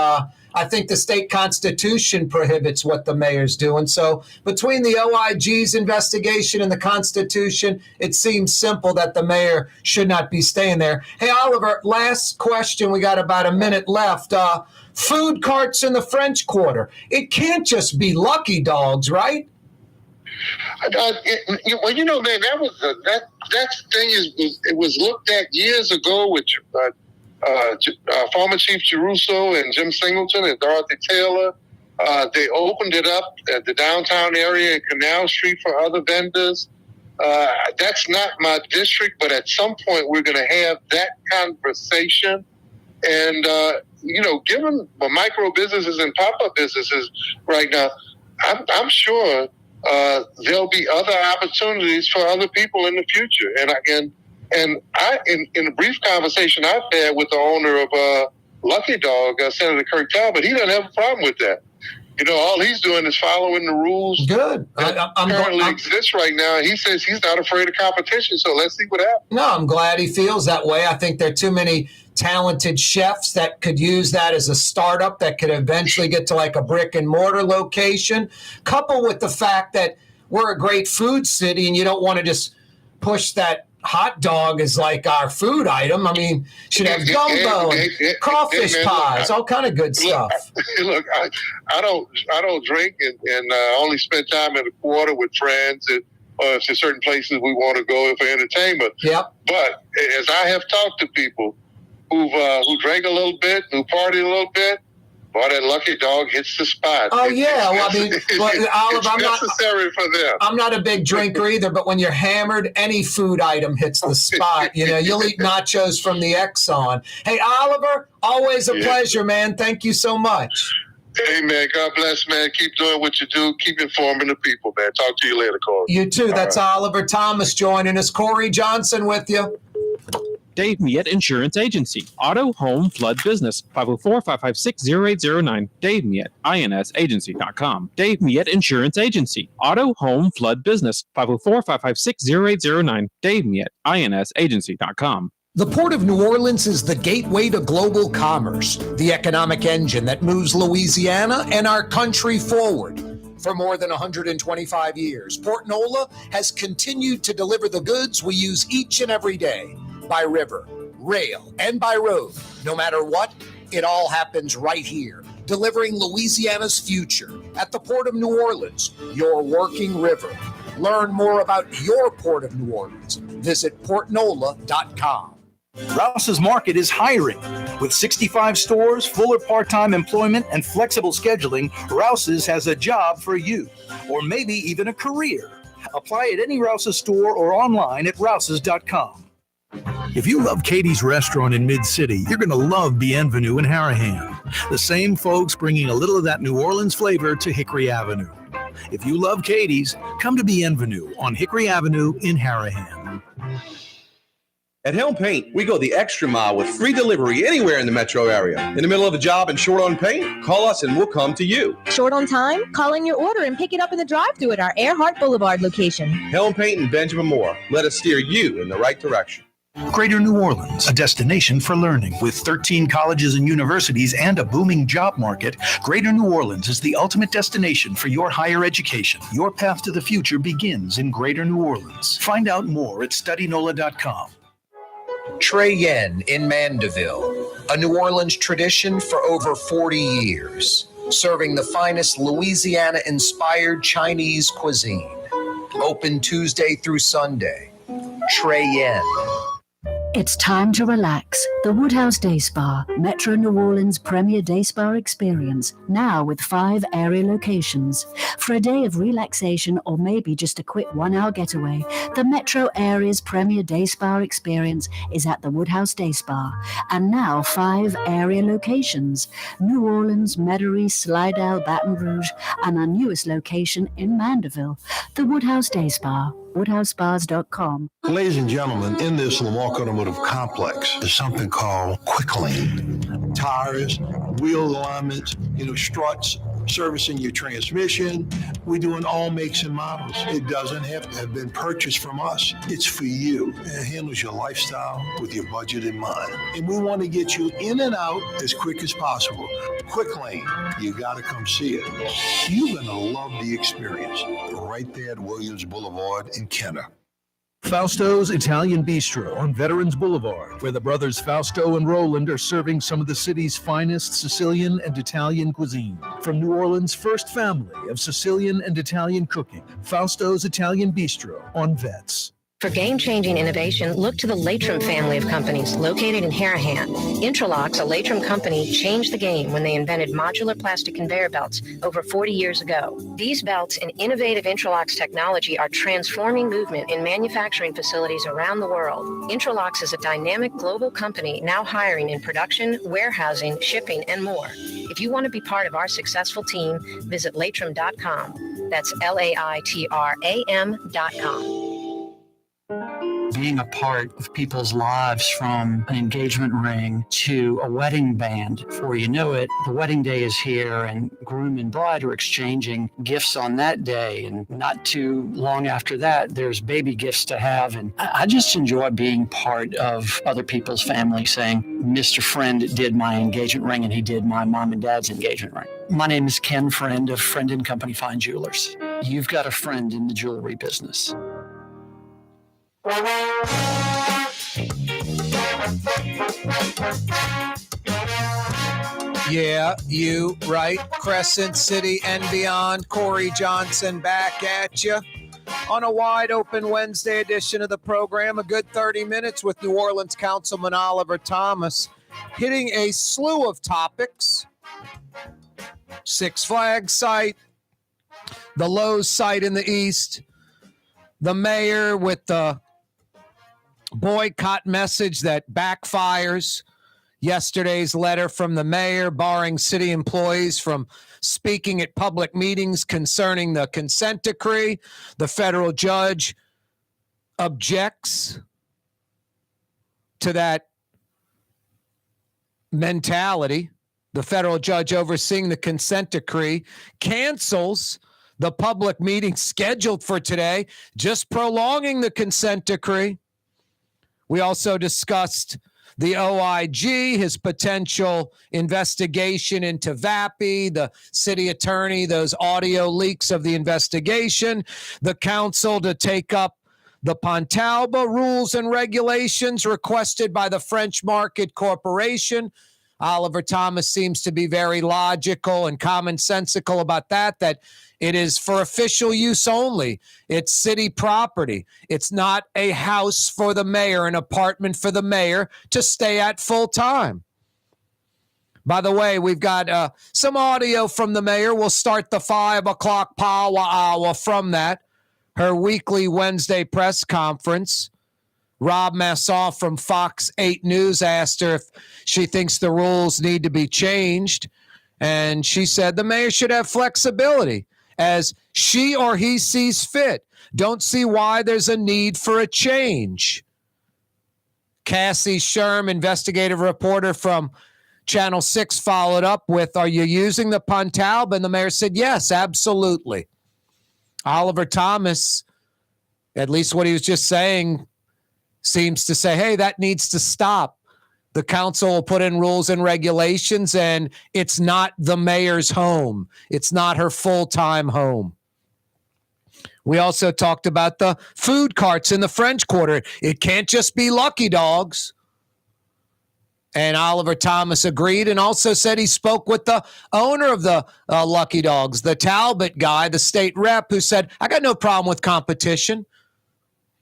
I think the state constitution prohibits what the mayor's doing. So between the OIG's investigation and the Constitution, it seems simple that the mayor should not be staying there. Hey, Oliver, last question. We got about a minute left. Food carts in the French Quarter. It can't just be Lucky Dogs, right? Well, man, that thing it was looked at years ago with former Chief Geruso and Jim Singleton and Dorothy Taylor. They opened it up at the downtown area and Canal Street for other vendors. That's not my district, but at some point we're going to have that conversation. And, given the micro businesses and pop-up businesses right now, I'm sure there'll be other opportunities for other people in the future. And I, in a brief conversation I've had with the owner of Lucky Dog, Senator Kirk Talbot, he doesn't have a problem with that. All he's doing is following the rules. Good. That currently exists right now. He says he's not afraid of competition, so let's see what happens. No, I'm glad he feels that way. I think there are too many talented chefs that could use that as a startup that could eventually get to like a brick and mortar location, coupled with the fact that we're a great food city and you don't want to just push that hot dog as like our food item. I mean, should have gumbo, crawfish pies, all kind of good stuff. Look, I don't drink and only spend time in the quarter with friends and if there's certain places we want to go for entertainment. Yep. But as I have talked to people who drank a little bit, who partied a little bit, boy, that Lucky Dog hits the spot. Oh, yeah. Well, I mean, Oliver, it's necessary for them. I'm not a big drinker either, but when you're hammered, any food item hits the spot. You'll eat nachos from the Exxon. Hey, Oliver, always a pleasure, man. Thank you so much. Hey, man, God bless, man. Keep doing what you do. Keep informing the people, man. Talk to you later, Corey. You too. That's right. Oliver Thomas joining us. Corey Johnson with you. Dave Miet Insurance Agency. Auto, home, flood business. 504-556-0809. Dave Miet, INSagency.com. Dave Miet Insurance Agency. Auto, home, flood business. 504-556-0809. Dave Miet, INSagency.com. The Port of New Orleans is the gateway to global commerce, the economic engine that moves Louisiana and our country forward. For more than 125 years, Port Nola has continued to deliver the goods we use each and every day. By river, rail, and by road. No matter what, it all happens right here, delivering Louisiana's future at the Port of New Orleans, your working river. Learn more about your Port of New Orleans. Visit portnola.com. Rouse's Market is hiring. With 65 stores, full or part-time employment, and flexible scheduling, Rouse's has a job for you, or maybe even a career. Apply at any Rouse's store or online at rouses.com. If you love Katie's Restaurant in Mid-City, you're going to love Bienvenue in Harahan. The same folks bringing a little of that New Orleans flavor to Hickory Avenue. If you love Katie's, come to Bienvenue on Hickory Avenue in Harahan. At Helm Paint, we go the extra mile with free delivery anywhere in the metro area. In the middle of a job and short on paint? Call us and we'll come to you. Short on time? Call in your order and pick it up in the drive-thru at our Earhart Boulevard location. Helm Paint and Benjamin Moore. Let us steer you in the right direction. Greater New Orleans, a destination for learning. With 13 colleges and universities and a booming job market, Greater New Orleans is the ultimate destination for your higher education. Your path to the future begins in Greater New Orleans. Find out more at studynola.com. Trey Yen in Mandeville, a New Orleans tradition for over 40 years, serving the finest Louisiana-inspired Chinese cuisine. Open Tuesday through Sunday. Trey Yen. It's time to relax. The Woodhouse Day Spa, Metro New Orleans' premier day spa experience, now with 5 area locations. For a day of relaxation or maybe just a quick 1-hour getaway, the Metro area's premier day spa experience is at the Woodhouse Day Spa. And now 5 area locations: New Orleans, Metairie, Slidell, Baton Rouge, and our newest location in Mandeville. The Woodhouse Day Spa, woodhousespas.com. Ladies and gentlemen, in this Lamar Automotive Complex is something called Quick Lane. Tires, wheel alignments, struts, servicing your transmission. We're doing all makes and models. It doesn't have to have been purchased from us. It's for you. It handles your lifestyle with your budget in mind. And we want to get you in and out as quick as possible. Quick Lane, you got to come see it. You're going to love the experience. Right there at Williams Boulevard in Kenner. Fausto's Italian Bistro on Veterans Boulevard, where the brothers Fausto and Roland are serving some of the city's finest Sicilian and Italian cuisine. From New Orleans' first family of Sicilian and Italian cooking, Fausto's Italian Bistro on Vets. For game-changing innovation, look to the Latrim family of companies located in Harahan. Intralox, a Latrim company, changed the game when they invented modular plastic conveyor belts over 40 years ago. These belts and innovative Intralox technology are transforming movement in manufacturing facilities around the world. Intralox is a dynamic global company now hiring in production, warehousing, shipping, and more. If you want to be part of our successful team, visit latrim.com. That's LAITRAM.com. Being a part of people's lives, from an engagement ring to a wedding band. Before you know it, the wedding day is here and groom and bride are exchanging gifts on that day. And not too long after that, there's baby gifts to have. And I just enjoy being part of other people's family, saying, Mr. Friend did my engagement ring and he did my mom and dad's engagement ring. My name is Ken Friend of Friend & Company Fine Jewelers. You've got a friend in the jewelry business. Yeah, you right. Crescent City and beyond. Corey Johnson back at you on a wide open Wednesday edition of the program. A good 30 minutes with New Orleans Councilman Oliver Thomas, hitting a slew of topics. Six Flags site, the Lowe's site in the East, the mayor with the boycott message that backfires, yesterday's letter from the mayor barring city employees from speaking at public meetings concerning the consent decree. The federal judge objects to that mentality. The federal judge overseeing the consent decree cancels the public meeting scheduled for today, just prolonging the consent decree. We also discussed the OIG, his potential investigation into VAPI, the city attorney, those audio leaks of the investigation, the council to take up the Pontalba rules and regulations requested by the French Market Corporation. Oliver Thomas seems to be very logical and commonsensical about that it is for official use only. It's city property. It's not a house for the mayor, an apartment for the mayor to stay at full time. By the way, we've got some audio from the mayor. We'll start the 5 o'clock power hour from that. Her weekly Wednesday press conference. Rob Massoff from Fox 8 News asked her if she thinks the rules need to be changed. And she said the mayor should have flexibility as she or he sees fit. Don't see why there's a need for a change. Cassie Sherm, investigative reporter from Channel 6, followed up with, are you using the Pontalb? And the mayor said, yes, absolutely. Oliver Thomas, at least what he was just saying, seems to say, hey, that needs to stop. The council will put in rules and regulations, and it's not the mayor's home. It's not her full-time home. We also talked about the food carts in the French Quarter. It can't just be Lucky Dogs. And Oliver Thomas agreed and also said he spoke with the owner of the Lucky Dogs, the Talbot guy, the state rep, who said, I got no problem with competition.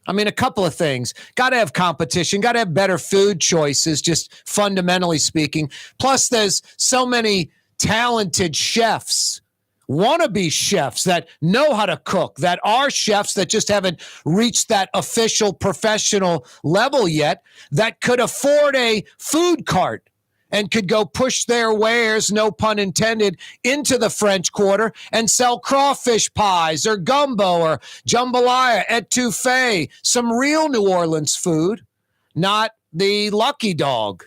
I mean, a couple of things. Got to have competition, got to have better food choices, just fundamentally speaking. Plus, there's so many talented chefs, wannabe chefs that know how to cook, that are chefs that just haven't reached that official professional level yet, that could afford a food cart and could go push their wares, no pun intended, into the French Quarter and sell crawfish pies or gumbo or jambalaya, etouffee, some real New Orleans food, not the Lucky Dog.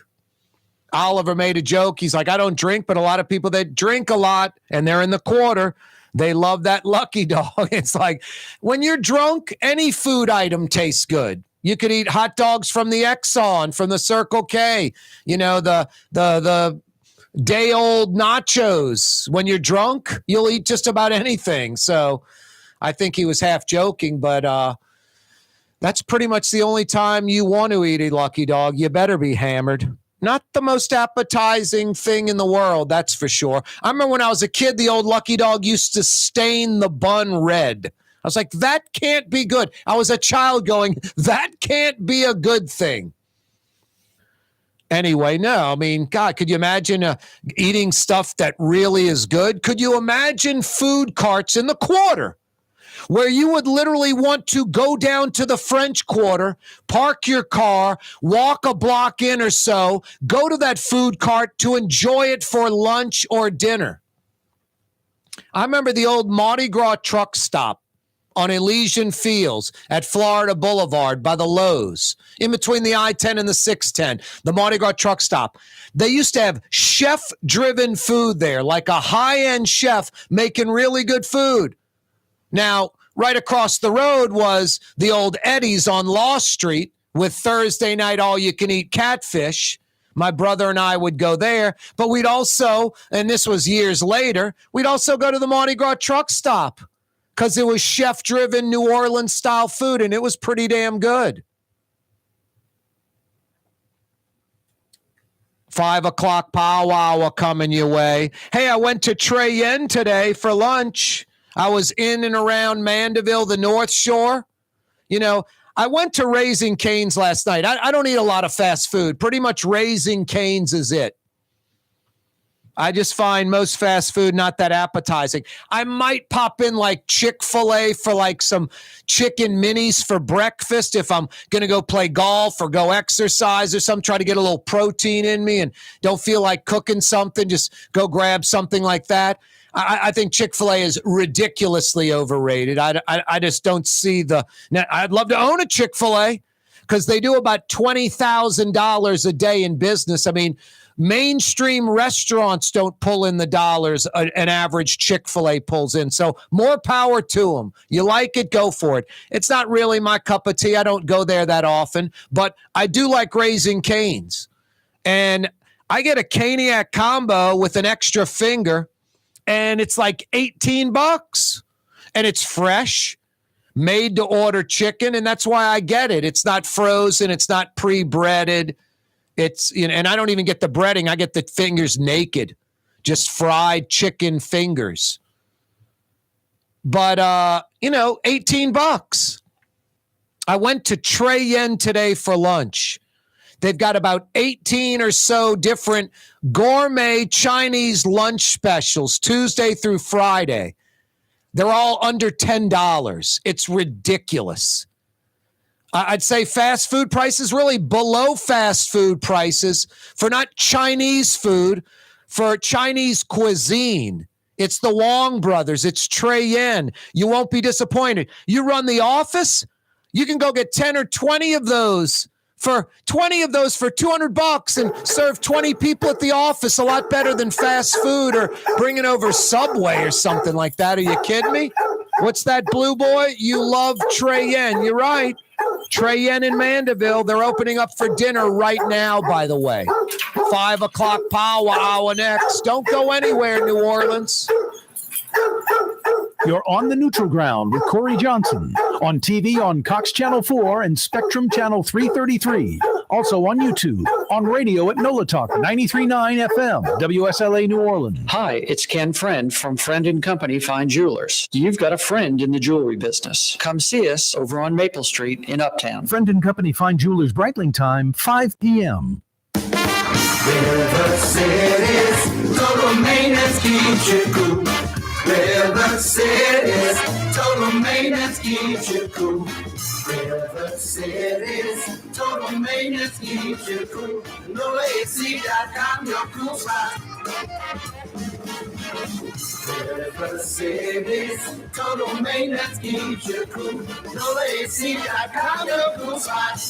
Oliver made a joke. He's like, I don't drink, but a lot of people that drink a lot and they're in the Quarter, they love that Lucky Dog. It's like, when you're drunk, any food item tastes good. You could eat hot dogs from the Exxon, from the Circle K, you know, the day-old nachos. When you're drunk, you'll eat just about anything. So I think he was half joking, but that's pretty much the only time you want to eat a Lucky Dog. You better be hammered. Not the most appetizing thing in the world, that's for sure. I remember when I was a kid, the old Lucky Dog used to stain the bun red. I was like, that can't be good. I was a child going, that can't be a good thing. Anyway, no, I mean, God, could you imagine eating stuff that really is good? Could you imagine food carts in the Quarter where you would literally want to go down to the French Quarter, park your car, walk a block in or so, go to that food cart to enjoy it for lunch or dinner? I remember the old Mardi Gras truck stop on Elysian Fields at Florida Boulevard by the Lowe's, in between the I-10 and the 610, the Mardi Gras truck stop. They used to have chef-driven food there, like a high-end chef making really good food. Now, right across the road was the old Eddie's on Law Street with Thursday night all-you-can-eat catfish. My brother and I would go there, but we'd also, and this was years later, we'd also go to the Mardi Gras truck stop, because it was chef-driven New Orleans-style food, and it was pretty damn good. 5 o'clock powwow coming your way. Hey, I went to Trey Yen today for lunch. I was in and around Mandeville, the North Shore. You know, I went to Raising Cane's last night. I don't eat a lot of fast food. Pretty much Raising Cane's is it. I just find most fast food not that appetizing. I might pop in like Chick-fil-A for like some chicken minis for breakfast if I'm going to go play golf or go exercise or something, try to get a little protein in me and don't feel like cooking something, just go grab something like that. I think Chick-fil-A is ridiculously overrated. I just don't see the – now, I'd love to own a Chick-fil-A because they do about $20,000 a day in business. I mean – mainstream restaurants don't pull in the dollars an average Chick-fil-A pulls in. So more power to them. You like it, go for it. It's not really my cup of tea. I don't go there that often, but I do like Raising Cane's. And I get a Caniac combo with an extra finger, and it's like $18. And it's fresh, made to order chicken, and that's why I get it. It's not frozen. It's not pre-breaded. It's, and I don't even get the breading. I get the fingers naked, just fried chicken fingers. But, $18. I went to Trey Yen today for lunch. They've got about 18 or so different gourmet Chinese lunch specials, Tuesday through Friday. They're all under $10. It's ridiculous. I'd say fast food prices really below fast food prices for not Chinese food, for Chinese cuisine. It's the Wong brothers. It's Trey Yen. You won't be disappointed. You run the office, you can go get 10 or 20 of those for $200 and serve 20 people at the office. A lot better than fast food or bringing over Subway or something like that. Are you kidding me? What's that, Blue Boy? You love Trey Yen. You're right. Trey Yen in Mandeville. They're opening up for dinner right now, by the way. 5 o'clock power hour next. Don't go anywhere, New Orleans. You're on the neutral ground with Corey Johnson on TV on Cox Channel 4 and Spectrum Channel 333. Also on YouTube, on radio at NOLA Talk 93.9 FM, WSLA New Orleans. Hi, it's Ken Friend from Friend & Company Fine Jewelers. You've got a friend in the jewelry business. Come see us over on Maple Street in Uptown. Friend & Company Fine Jewelers, Breitling time, 5 p.m. River City's total maintenance keeps you cool. River City's total maintenance keeps you cool. River City's total maintenance keeps you cool. NoAC.com, your cool spot. River City's total maintenance keeps you cool. NoAC.com, your cool spot.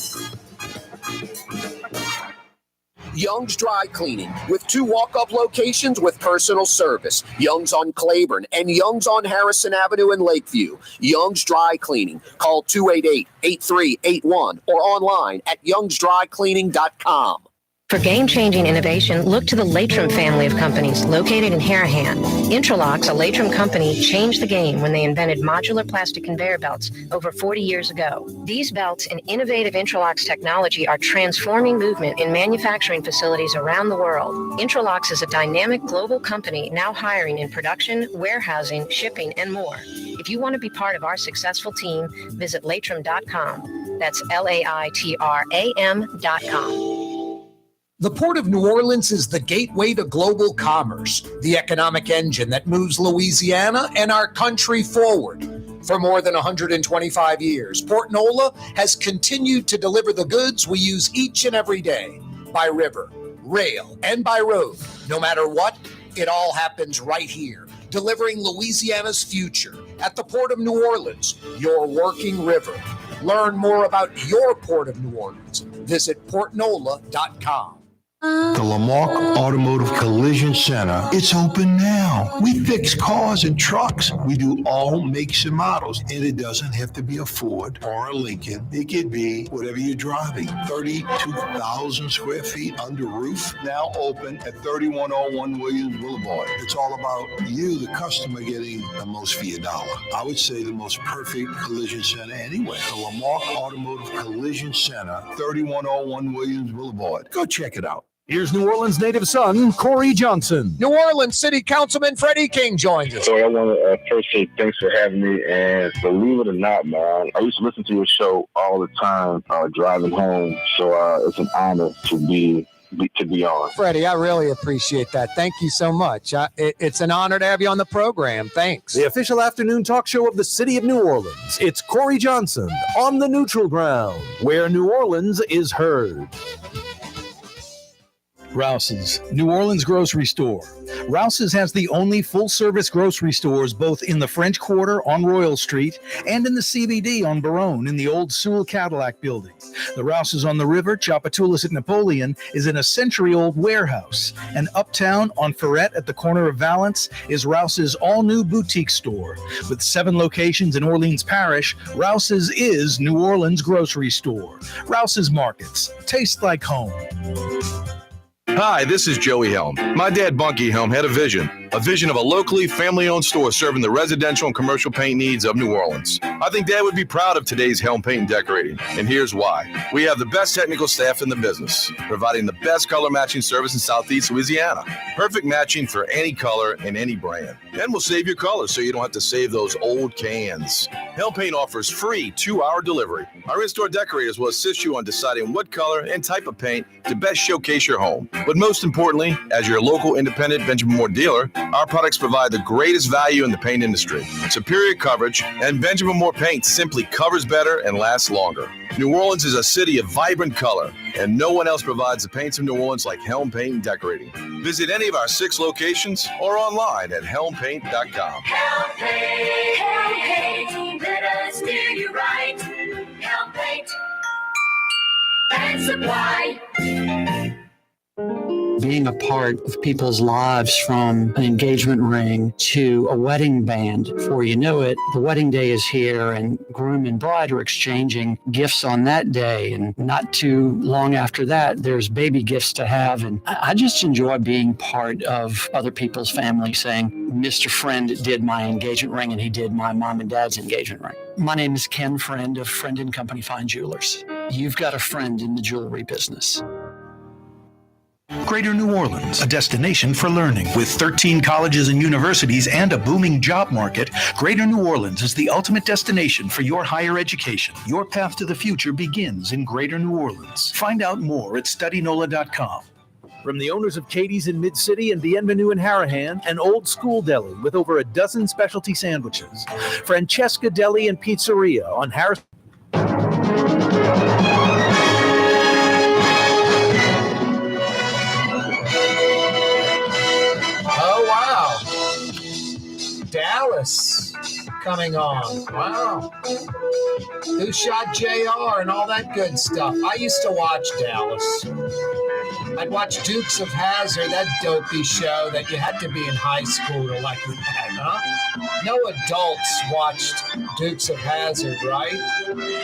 Young's Dry Cleaning, with 2 walk-up locations with personal service. Young's on Claiborne and Young's on Harrison Avenue in Lakeview. Young's Dry Cleaning. Call 288-8381 or online at youngsdrycleaning.com. For game-changing innovation, look to the Latrim family of companies located in Harahan. Intralox, a Latrim company, changed the game when they invented modular plastic conveyor belts over 40 years ago. These belts and innovative Intralox technology are transforming movement in manufacturing facilities around the world. Intralox is a dynamic global company now hiring in production, warehousing, shipping, and more. If you want to be part of our successful team, visit Latrim.com. That's LAITRAM.com. The Port of New Orleans is the gateway to global commerce, the economic engine that moves Louisiana and our country forward. For more than 125 years, Port Nola has continued to deliver the goods we use each and every day, by river, rail, and by road. No matter what, it all happens right here, delivering Louisiana's future at the Port of New Orleans, your working river. Learn more about your Port of New Orleans. Visit portnola.com. The Lamarck Automotive Collision Center. It's open now. We fix cars and trucks. We do all makes and models. And it doesn't have to be a Ford or a Lincoln. It could be whatever you're driving. 32,000 square feet under roof. Now open at 3101 Williams Boulevard. It's all about you, the customer, getting the most for your dollar. I would say the most perfect collision center anyway. The Lamarck Automotive Collision Center, 3101 Williams Boulevard. Go check it out. Here's New Orleans native son, Corey Johnson. New Orleans City Councilman Freddie King joins us. So I want to first say thanks for having me. And believe it or not, man, I used to listen to your show all the time driving home. So it's an honor to be on. Freddie, I really appreciate that. Thank you so much. It's an honor to have you on the program. Thanks. The official afternoon talk show of the city of New Orleans. It's Corey Johnson on the neutral ground, where New Orleans is heard. Rouse's, New Orleans grocery store. Rouse's has the only full-service grocery stores both in the French Quarter on Royal Street and in the CBD on Baronne in the old Sewell Cadillac building. The Rouse's on the river, Tchoupitoulas at Napoleon, is in a century-old warehouse. And uptown on Ferret at the corner of Valence is Rouse's all-new boutique store. With 7 locations in Orleans Parish, Rouse's is New Orleans grocery store. Rouse's Markets. Taste like home. Hi, this is Joey Helm. My dad, Bunky Helm, had a vision. a vision of a locally family-owned store serving the residential and commercial paint needs of New Orleans. I think Dad would be proud of today's Helm Paint and Decorating, and here's why. We have the best technical staff in the business, providing the best color matching service in Southeast Louisiana. Perfect matching for any color and any brand. And we'll save your colors so you don't have to save those old cans. Helm Paint offers free 2-hour delivery. Our in-store decorators will assist you on deciding what color and type of paint to best showcase your home. But most importantly, as your local independent Benjamin Moore dealer, our products provide the greatest value in the paint industry. Superior coverage, and Benjamin Moore paint simply covers better and lasts longer. New Orleans is a city of vibrant color, and no one else provides the paints of New Orleans like Helm Paint and Decorating. Visit any of our 6 locations or online at helmpaint.com. Helm Paint, let us do you right. Helm Paint and Supply. Being a part of people's lives, from an engagement ring to a wedding band. Before you know it, the wedding day is here, and groom and bride are exchanging gifts on that day. And not too long after that, there's baby gifts to have. And I just enjoy being part of other people's families, saying, Mr. Friend did my engagement ring, and he did my mom and dad's engagement ring. My name is Ken Friend of Friend & Company Fine Jewelers. You've got a friend in the jewelry business. Greater New Orleans, a destination for learning. With 13 colleges and universities and a booming job market, Greater New Orleans is the ultimate destination for your higher education. Your path to the future begins in Greater New Orleans. Find out more at studynola.com. From the owners of Katie's in Mid-City and Bienvenue in Harahan, an old school deli with over a dozen specialty sandwiches. Francesca Deli and Pizzeria on Harris. Oh, wow. Dallas coming on. Wow. Who Shot JR and all that good stuff. I used to watch Dallas. I'd watch Dukes of Hazzard, that dopey show that you had to be in high school to like that, huh? No adults watched Dukes of Hazzard, right?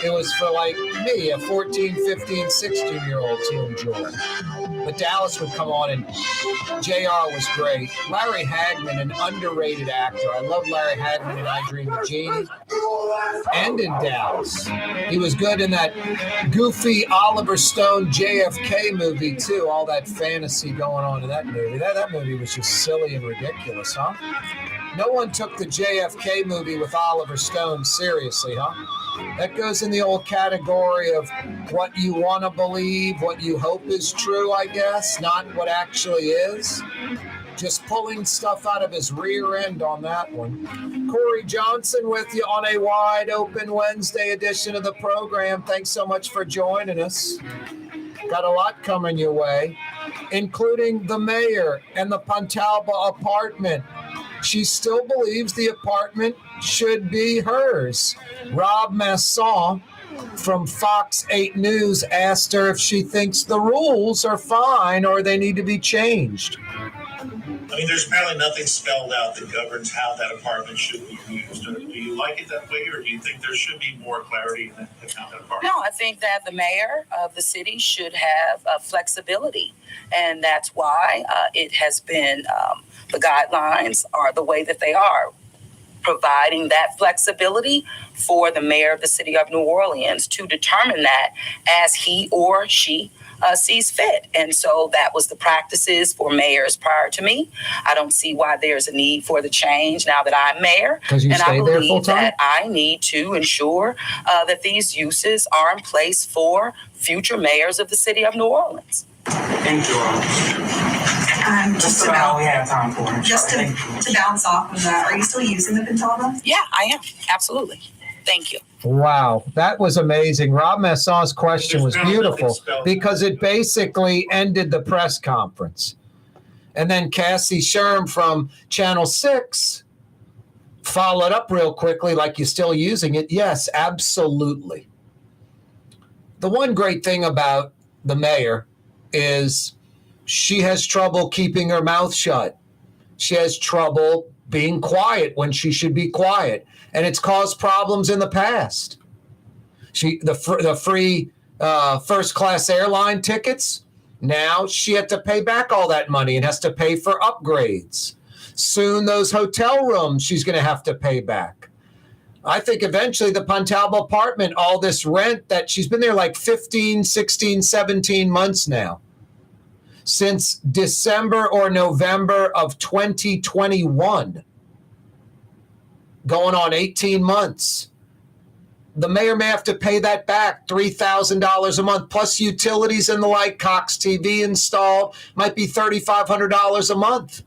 It was for like me, a 14, 15, 16-year-old to enjoy. But Dallas would come on, and JR was great. Larry Hagman, an underrated actor. I love Larry Hagman in I Dream of Jeannie and in Dallas. He was good in that goofy Oliver Stone JFK movie, too. All that fantasy going on in that movie. That movie was just silly and ridiculous, huh? No one took the JFK movie with Oliver Stone seriously, huh? That goes in the old category of what you want to believe, what you hope is true, I guess, not what actually is. Just pulling stuff out of his rear end on that one. Corey Johnson with you on a wide open Wednesday edition of the program. Thanks so much for joining us. Got a lot coming your way, including the mayor and the Pontalba apartment. She still believes the apartment should be hers. Rob Masson from Fox 8 News asked her if she thinks the rules are fine or they need to be changed. I mean, there's apparently nothing spelled out that governs how that apartment should be used. Do you like it that way, or do you think there should be more clarity in how that apartment? No, I think that the mayor of the city should have flexibility, and that's why it has been the guidelines are the way that they are, providing that flexibility for the mayor of the city of New Orleans to determine that as he or she sees fit. And so that was the practices for mayors prior to me. I don't see why there's a need for the change now that I'm mayor. And I believe that I need to ensure that these uses are in place for future mayors of the city of New Orleans. Thank you all. Just about all we have time for. Just to bounce off of that, are you still using the Pontalba? Yeah, I am. Absolutely. Thank you. Wow, that was amazing. Rob Masson's question was beautiful because it basically ended the press conference. And then Cassie Sherm from Channel 6 followed up real quickly, like you're still using it. Yes, absolutely. The one great thing about the mayor is she has trouble keeping her mouth shut. She has trouble being quiet when she should be quiet. And it's caused problems in the past. The free first-class airline tickets, now she had to pay back all that money and has to pay for upgrades. Soon those hotel rooms she's going to have to pay back. I think eventually the Pontalba apartment, all this rent that she's been there like 15, 16, 17 months now. Since December or November of 2021, going on 18 months. The mayor may have to pay that back, $3,000 a month, plus utilities and the like, Cox TV installed, might be $3,500 a month,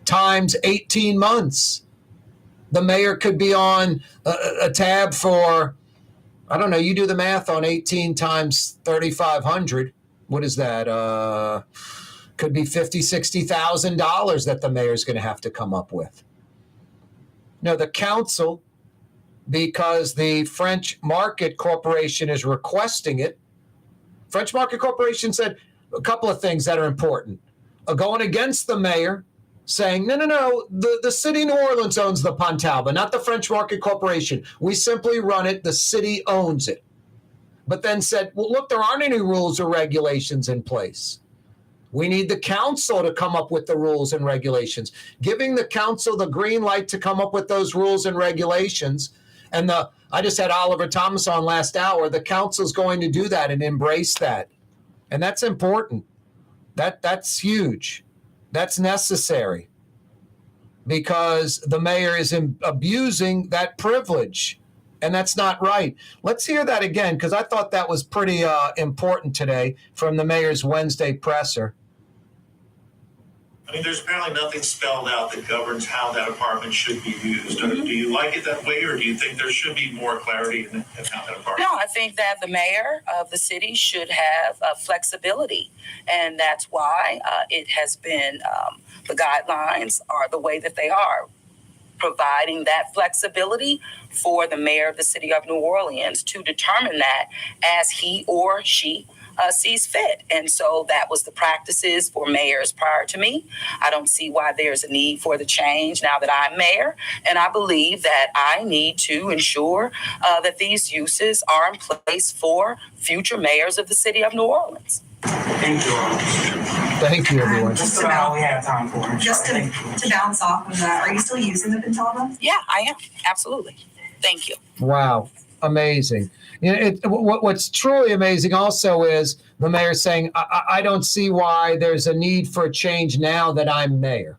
times 18 months. The mayor could be on a tab for, I don't know, you do the math on 18 times 3,500. What is that? Could be $50,000, $60,000 that the mayor's going to have to come up with. No, the council, because the French Market Corporation is requesting it. French Market Corporation said a couple of things that are important. Going against the mayor, saying, no, the city of New Orleans owns the Pontalba, not the French Market Corporation. We simply run it. The city owns it. But then said, well, look, there aren't any rules or regulations in place. We need the council to come up with the rules and regulations. Giving the council the green light to come up with those rules and regulations. And I just had Oliver Thomas on last hour. The council's going to do that and embrace that. And that's important. That's huge. That's necessary because the mayor is abusing that privilege, and that's not right. Let's hear that again because I thought that was pretty important today from the mayor's Wednesday presser. I mean, there's apparently nothing spelled out that governs how that apartment should be used. Do you like it that way, or do you think there should be more clarity in how that apartment? No, I think that the mayor of the city should have flexibility, and that's why it has been the guidelines are the way that they are, providing that flexibility for the mayor of the city of New Orleans to determine that as he or she sees fit. And so that was the practices for mayors prior to me. I don't see why there's a need for the change now that I'm mayor. And I believe that I need to ensure that these uses are in place for future mayors of the city of New Orleans. Thank you. Thank you, everyone. Just about all we have time for. Just to bounce off of that, are you still using the Pontalba? Yeah, I am. Absolutely. Thank you. Wow. Amazing. What's truly amazing also is the mayor saying, I don't see why there's a need for a change now that I'm mayor.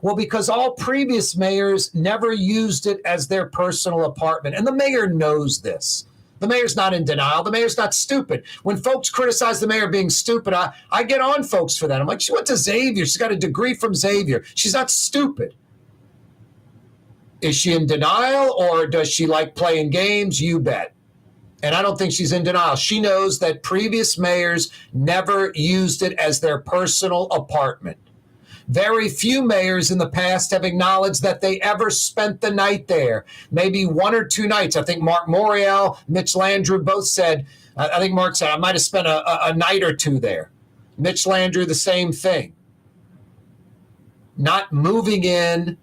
Well, because all previous mayors never used it as their personal apartment. And the mayor knows this. The mayor's not in denial. The mayor's not stupid. When folks criticize the mayor being stupid, I get on folks for that. I'm like, she went to Xavier. She's got a degree from Xavier. She's not stupid. Is she in denial or does she like playing games? You bet. And I don't think she's in denial. She knows that previous mayors never used it as their personal apartment. Very few mayors in the past have acknowledged that they ever spent the night there. Maybe one or two nights. I think Mark Morial, Mitch Landrieu both said, I think Mark said, I might have spent a night or two there. Mitch Landrieu, the same thing. Not moving in,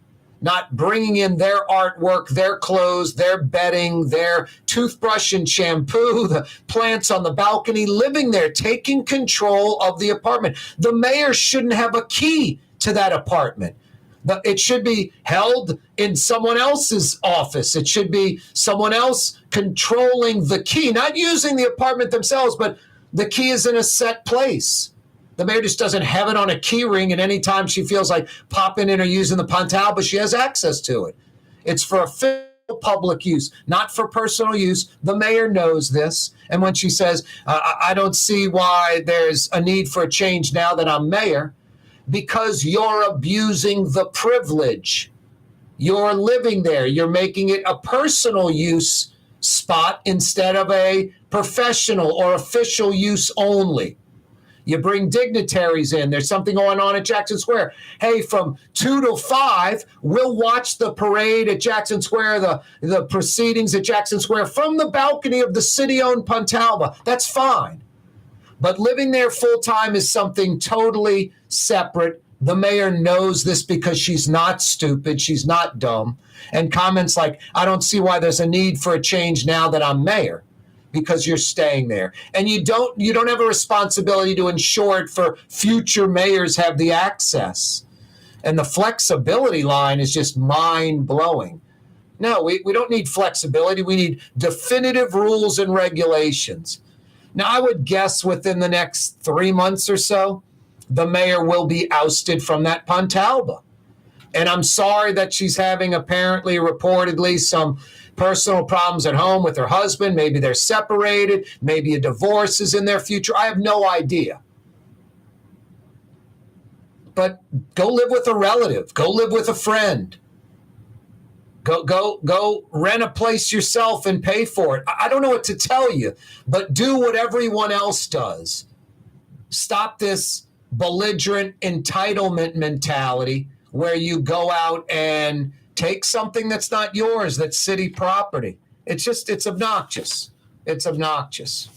not bringing in their artwork, their clothes, their bedding, their toothbrush and shampoo, the plants on the balcony, living there, taking control of the apartment. The mayor shouldn't have a key to that apartment. It should be held in someone else's office. It should be someone else controlling the key, not using the apartment themselves, but the key is in a set place. The mayor just doesn't have it on a key ring, and anytime she feels like popping in or using the Pontalba, she has access to it. It's for official public use, not for personal use. The mayor knows this. And when she says, I don't see why there's a need for a change now that I'm mayor, because you're abusing the privilege. You're living there. You're making it a personal use spot instead of a professional or official use only. You bring dignitaries in. There's something going on at Jackson Square. Hey, from 2 to 5, we'll watch the parade at Jackson Square, the proceedings at Jackson Square from the balcony of the city-owned Pontalba. That's fine. But living there full-time is something totally separate. The mayor knows this because she's not stupid. She's not dumb. And comments like, I don't see why there's a need for a change now that I'm mayor. Because you're staying there. And you don't have a responsibility to ensure it for future mayors have the access. And the flexibility line is just mind-blowing. No, we don't need flexibility. We need definitive rules and regulations. Now, I would guess within the next 3 months or so, the mayor will be ousted from that Pontalba. And I'm sorry that she's having apparently, reportedly, some personal problems at home with her husband. Maybe they're separated. Maybe a divorce is in their future. I have no idea. But go live with a relative. Go live with a friend. Go rent a place yourself and pay for it. I don't know what to tell you, but do what everyone else does. Stop this belligerent entitlement mentality where you go out and take something that's not yours, that's city property. It's obnoxious. It's obnoxious.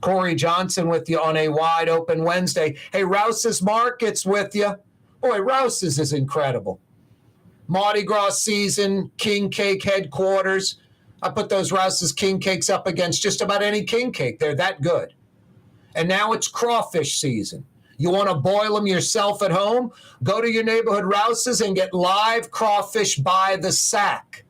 Corey Johnson with you on a wide open Wednesday. Hey, Rouse's Market's with you. Boy, Rouse's is incredible. Mardi Gras season, king cake headquarters. I put those Rouse's king cakes up against just about any king cake. They're that good. And now it's crawfish season. You want to boil them yourself at home? Go to your neighborhood Rouse's and get live crawfish by the sack.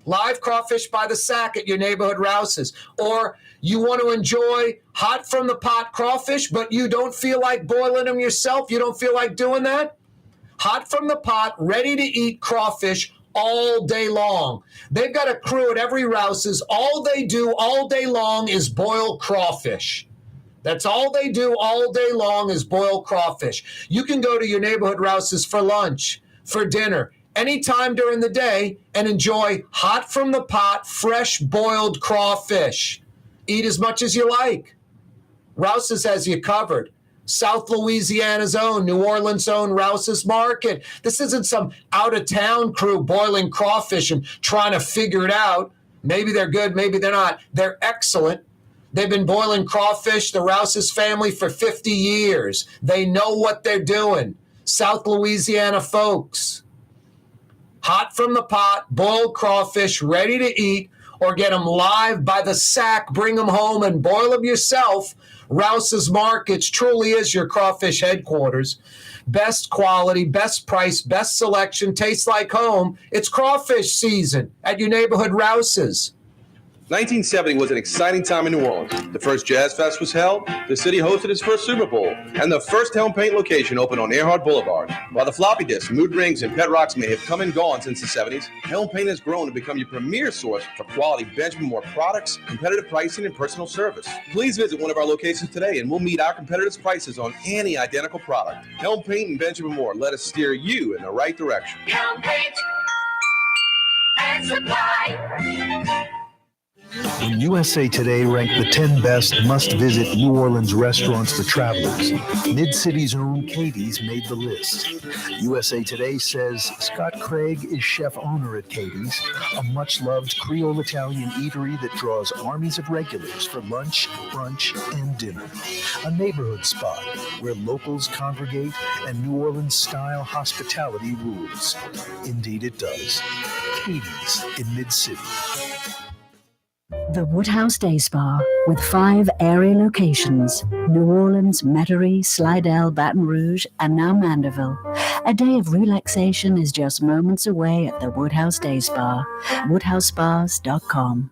Live crawfish by the sack at your neighborhood Rouse's. Or you want to enjoy hot from the pot crawfish, but you don't feel like boiling them yourself? You don't feel like doing that? Hot from the pot, ready to eat crawfish all day long. They've got a crew at every Rouse's. All they do all day long is boil crawfish. That's all they do all day long is boil crawfish. You can go to your neighborhood Rouse's for lunch, for dinner, anytime during the day and enjoy hot from the pot, fresh boiled crawfish. Eat as much as you like. Rouse's has you covered. South Louisiana's own, New Orleans' own Rouse's Market. This isn't some out-of-town crew boiling crawfish and trying to figure it out. Maybe they're good, maybe they're not. They're excellent. They've been boiling crawfish, the Rouse's family, for 50 years. They know what they're doing. South Louisiana folks. Hot from the pot, boiled crawfish, ready to eat, or get them live by the sack, bring them home and boil them yourself. Rouse's Markets truly is your crawfish headquarters. Best quality, best price, best selection, tastes like home. It's crawfish season at your neighborhood Rouse's. 1970 was an exciting time in New Orleans. The first Jazz Fest was held, the city hosted its first Super Bowl, and the first Helm Paint location opened on Earhart Boulevard. While the floppy disks, mood rings, and pet rocks may have come and gone since the 70s, Helm Paint has grown to become your premier source for quality Benjamin Moore products, competitive pricing, and personal service. Please visit one of our locations today and we'll meet our competitors' prices on any identical product. Helm Paint and Benjamin Moore, let us steer you in the right direction. Helm Paint and Supply. When USA Today ranked the 10 best must-visit New Orleans restaurants for travelers, Mid-City's own Katie's made the list. USA Today says Scott Craig is chef-owner at Katie's, a much-loved Creole Italian eatery that draws armies of regulars for lunch, brunch, and dinner. A neighborhood spot where locals congregate and New Orleans-style hospitality rules. Indeed it does. Katie's in Mid-City. The Woodhouse Day Spa, with 5 area locations, New Orleans, Metairie, Slidell, Baton Rouge, and now Mandeville. A day of relaxation is just moments away at the Woodhouse Day Spa, woodhousespas.com.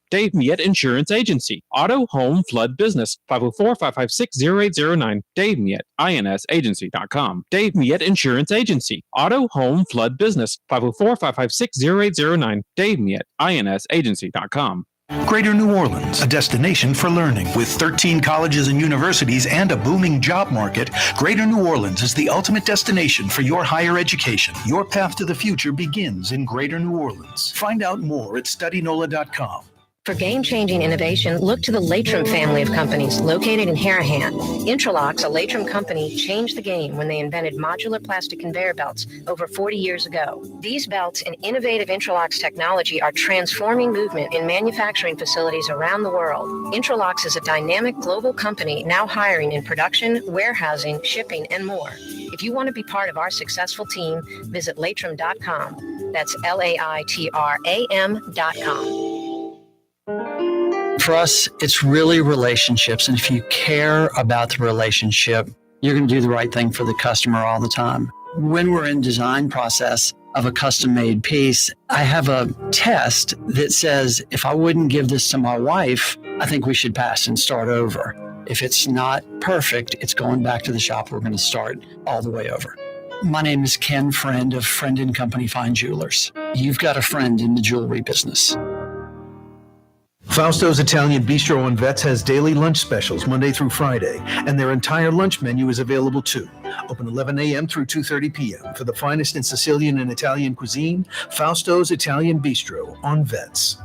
Dave Miette Insurance Agency. Auto, home, flood, business. 504-556-0809. Dave Miette, INSagency.com. Dave Miette Insurance Agency. Auto, home, flood, business. 504-556-0809. Dave Miette, INSagency.com. Greater New Orleans, a destination for learning. With 13 colleges and universities and a booming job market, Greater New Orleans is the ultimate destination for your higher education. Your path to the future begins in Greater New Orleans. Find out more at studynola.com. For game-changing innovation, look to the Latrim family of companies located in Harahan. Intralox, a Latrim company, changed the game when they invented modular plastic conveyor belts over 40 years ago. These belts and innovative Intralox technology are transforming movement in manufacturing facilities around the world. Intralox is a dynamic global company now hiring in production, warehousing, shipping, and more. If you want to be part of our successful team, visit Latrim.com. That's LAITRAM.com. For us, it's really relationships. And if you care about the relationship, you're going to do the right thing for the customer all the time. When we're in design process of a custom made piece, I have a test that says, if I wouldn't give this to my wife, I think we should pass and start over. If it's not perfect, it's going back to the shop. We're going to start all the way over. My name is Ken Friend of Friend & Company Fine Jewelers. You've got a friend in the jewelry business. Fausto's Italian Bistro on Vets has daily lunch specials Monday through Friday, and their entire lunch menu is available too. Open 11 a.m. through 2:30 p.m. For the finest in Sicilian and Italian cuisine, Fausto's Italian Bistro on Vets.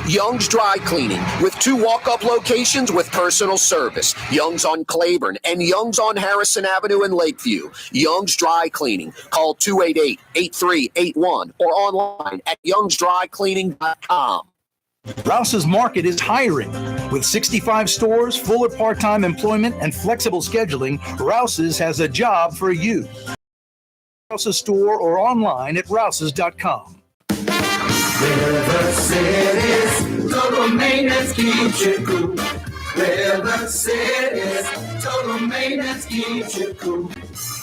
Young's Dry Cleaning, with 2 walk-up locations with personal service. Young's on Claiborne and Young's on Harrison Avenue in Lakeview. Young's Dry Cleaning. Call 288-8381 or online at youngsdrycleaning.com. Rouse's Market is hiring. With 65 stores, full or part-time employment, and flexible scheduling, Rouse's has a job for you. Rouse's store or online at rouses.com. River City's total maintenance keeps you cool. River City's total maintenance keeps you cool.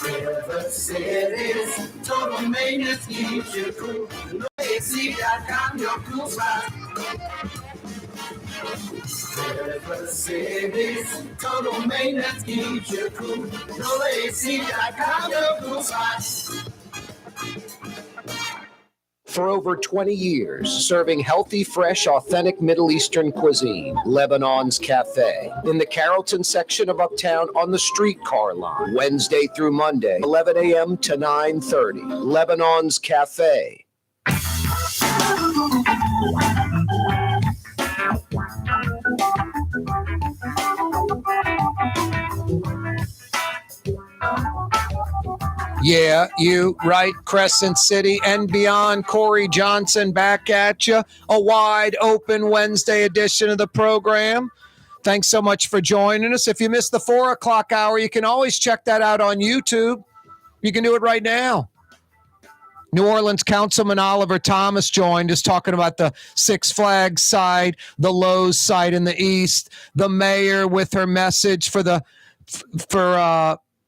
River City's total maintenance keeps you cool. No AC.com, your cool spot. River City's total maintenance keeps you cool. No AC.com, your cool spot. For over 20 years, serving healthy, fresh, authentic Middle Eastern cuisine, Lebanon's Cafe, in the Carrollton section of Uptown on the streetcar line, Wednesday through Monday, 11 a.m. to 9:30. Lebanon's Cafe. Yeah, you right, Crescent City and beyond. Corey Johnson back at you. A wide open Wednesday edition of the program. Thanks so much for joining us. If you missed the 4 o'clock hour, you can always check that out on YouTube. You can do it right now. New Orleans Councilman Oliver Thomas joined us talking about the Six Flags side, the Lowe's side in the East, the mayor with her message for the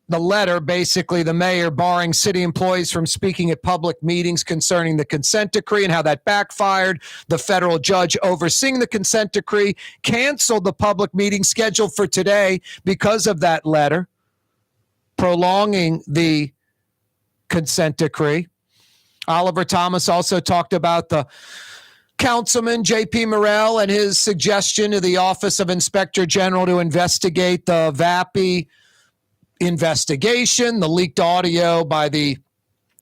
letter, basically the mayor barring city employees from speaking at public meetings concerning the consent decree and how that backfired. The federal judge overseeing the consent decree canceled the public meeting scheduled for today because of that letter, prolonging the consent decree. Oliver Thomas also talked about the Councilman J.P. Morrell and his suggestion to the Office of Inspector General to investigate the VAPI investigation, the leaked audio by the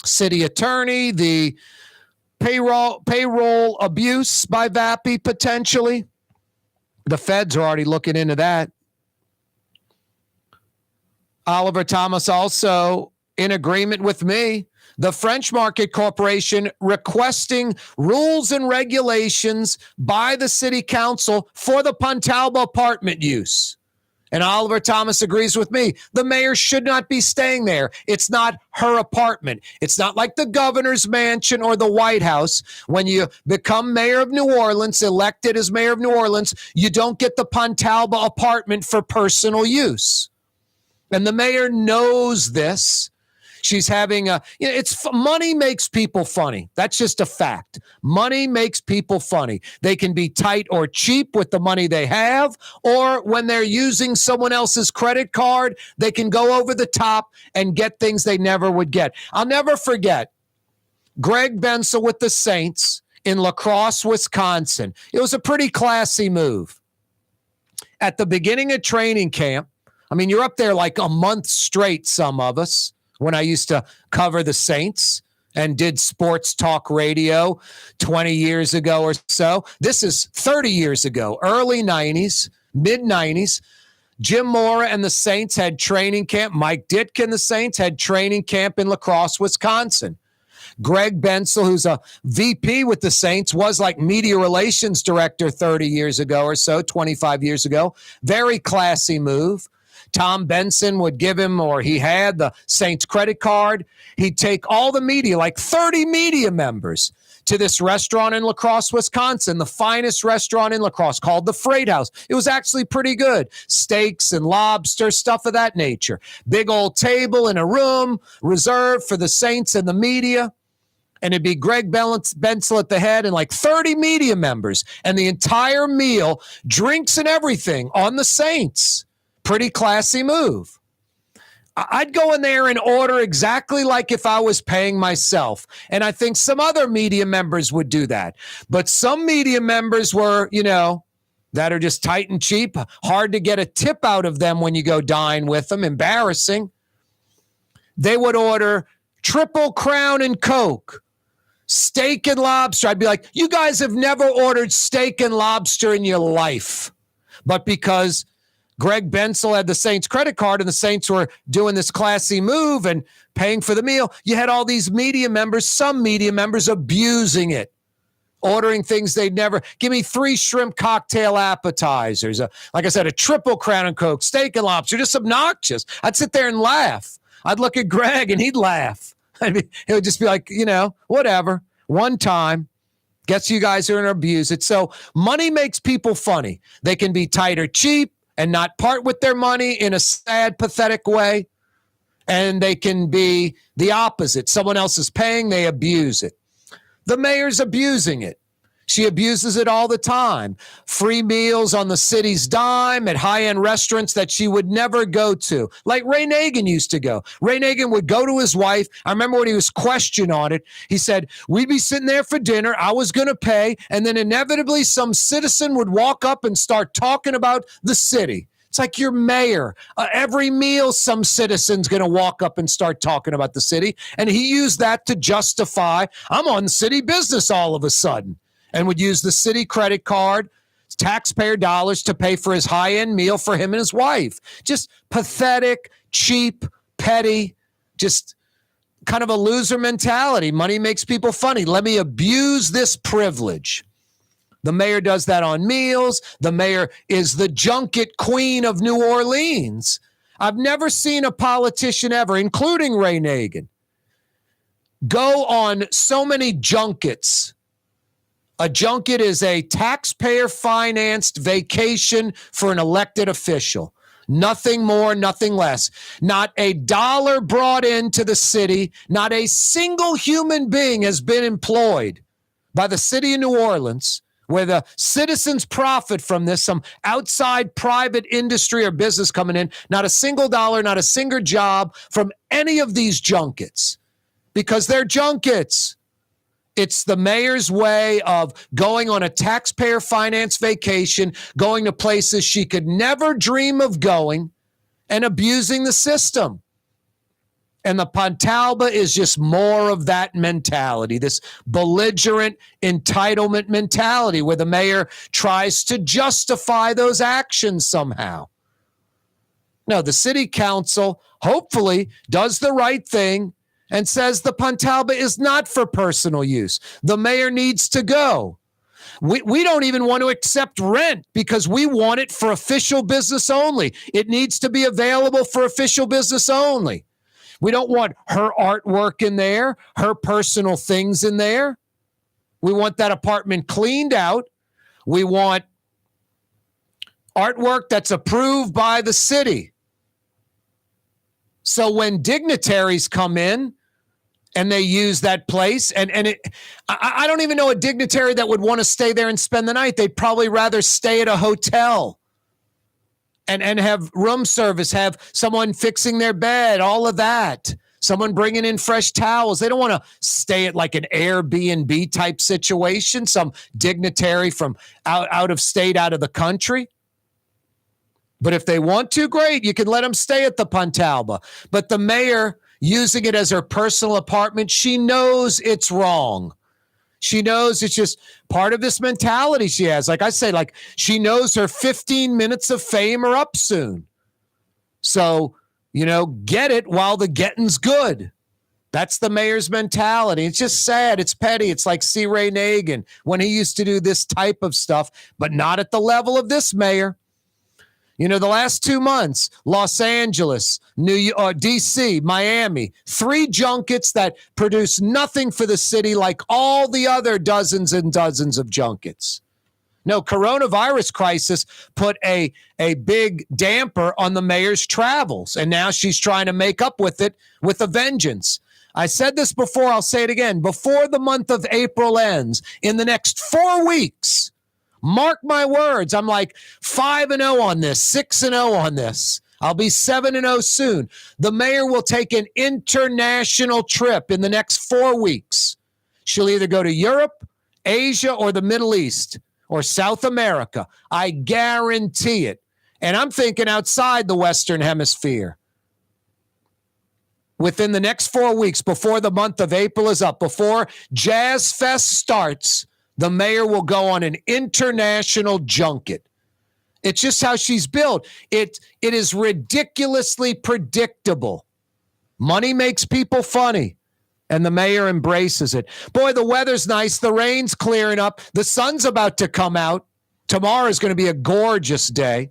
city attorney, the payroll abuse by VAPI potentially. The feds are already looking into that. Oliver Thomas also in agreement with me. The French Market Corporation requesting rules and regulations by the city council for the Pontalba apartment use. And Oliver Thomas agrees with me. The mayor should not be staying there. It's not her apartment. It's not like the governor's mansion or the White House. When you become mayor of New Orleans, elected as mayor of New Orleans, you don't get the Pontalba apartment for personal use. And the mayor knows this. She's having money makes people funny. That's just a fact. Money makes people funny. They can be tight or cheap with the money they have, or when they're using someone else's credit card, they can go over the top and get things they never would get. I'll never forget Greg Bensel with the Saints in La Crosse, Wisconsin. It was a pretty classy move. At the beginning of training camp, I mean, you're up there like a month straight, some of us, when I used to cover the Saints and did sports talk radio 20 years ago or so. This is 30 years ago, early 90s, mid-90s. Jim Mora and the Saints had training camp. Mike Ditka and the Saints had training camp in La Crosse, Wisconsin. Greg Bensel, who's a VP with the Saints, was like media relations director 30 years ago or so, 25 years ago. Very classy move. Tom Benson would give him, or he had, the Saints credit card. He'd take all the media, like 30 media members, to this restaurant in La Crosse, Wisconsin, the finest restaurant in La Crosse, called the Freight House. It was actually pretty good. Steaks and lobster, stuff of that nature. Big old table in a room reserved for the Saints and the media. And it'd be Greg Bensel at the head and like 30 media members. And the entire meal, drinks and everything on the Saints. Pretty classy move. I'd go in there and order exactly like if I was paying myself. And I think some other media members would do that. But some media members were, that are just tight and cheap. Hard to get a tip out of them when you go dine with them. Embarrassing. They would order Triple Crown and Coke, steak and lobster. I'd be like, you guys have never ordered steak and lobster in your life. But because Greg Bensel had the Saints credit card and the Saints were doing this classy move and paying for the meal, you had all these media members, some media members abusing it, ordering things they'd never. Give me 3 shrimp cocktail appetizers. Like I said, a Triple Crown and Coke, steak and lobster, just obnoxious. I'd sit there and laugh. I'd look at Greg and he'd laugh. It would just be like, whatever. One time. Guess you guys are going to abuse it. So money makes people funny. They can be tight or cheap and not part with their money in a sad, pathetic way. And they can be the opposite. Someone else is paying, they abuse it. The mayor's abusing it. She abuses it all the time. Free meals on the city's dime at high-end restaurants that she would never go to, like Ray Nagin used to go. Ray Nagin would go to his wife. I remember when he was questioned on it. He said, we'd be sitting there for dinner. I was going to pay. And then inevitably some citizen would walk up and start talking about the city. It's like your mayor. Every meal, some citizen's going to walk up and start talking about the city. And he used that to justify, I'm on city business all of a sudden. And would use the city credit card, taxpayer dollars, to pay for his high-end meal for him and his wife. Just pathetic, cheap, petty, just kind of a loser mentality. Money makes people funny. Let me abuse this privilege. The mayor does that on meals. The mayor is the junket queen of New Orleans. I've never seen a politician ever, including Ray Nagin, go on so many junkets. A junket is a taxpayer-financed vacation for an elected official. Nothing more, nothing less. Not a dollar brought into the city. Not a single human being has been employed by the city of New Orleans, where the citizens profit from this, some outside private industry or business coming in. Not a single dollar, not a single job from any of these junkets, because they're junkets. It's the mayor's way of going on a taxpayer finance vacation, going to places she could never dream of going, and abusing the system. And the Pontalba is just more of that mentality, this belligerent entitlement mentality where the mayor tries to justify those actions somehow. No, the city council hopefully does the right thing and says the Pontalba is not for personal use. The mayor needs to go. We don't even want to accept rent because we want it for official business only. It needs to be available for official business only. We don't want her artwork in there, her personal things in there. We want that apartment cleaned out. We want artwork that's approved by the city. So when dignitaries come in and they use that place, I don't even know a dignitary that would want to stay there and spend the night. They'd probably rather stay at a hotel and have room service, have someone fixing their bed, all of that. Someone bringing in fresh towels. They don't want to stay at like an Airbnb type situation, some dignitary from out of state, out of the country. But if they want to, great. You can let them stay at the Pontalba. But the mayor using it as her personal apartment, she knows it's wrong. She knows it's just part of this mentality she has. Like I say, like she knows her 15 minutes of fame are up soon. So, get it while the getting's good. That's the mayor's mentality. It's just sad. It's petty. It's like C. Ray Nagin when he used to do this type of stuff, but not at the level of this mayor. You know, the last 2 months, Los Angeles, New York, D.C., Miami, 3 junkets that produce nothing for the city like all the other dozens and dozens of junkets. No, coronavirus crisis put a big damper on the mayor's travels, and now she's trying to make up with it with a vengeance. I said this before, I'll say it again. Before the month of April ends, in the next 4 weeks, mark my words, I'm like 5-0 on this, 6-0 on this. I'll be 7-0 soon. The mayor will take an international trip in the next 4 weeks. She'll either go to Europe, Asia, or the Middle East, or South America. I guarantee it. And I'm thinking outside the Western Hemisphere. Within the next 4 weeks, before the month of April is up, before Jazz Fest starts, the mayor will go on an international junket. It's just how she's built. It is ridiculously predictable. Money makes people funny, and the mayor embraces it. Boy, the weather's nice. The rain's clearing up. The sun's about to come out. Tomorrow is going to be a gorgeous day.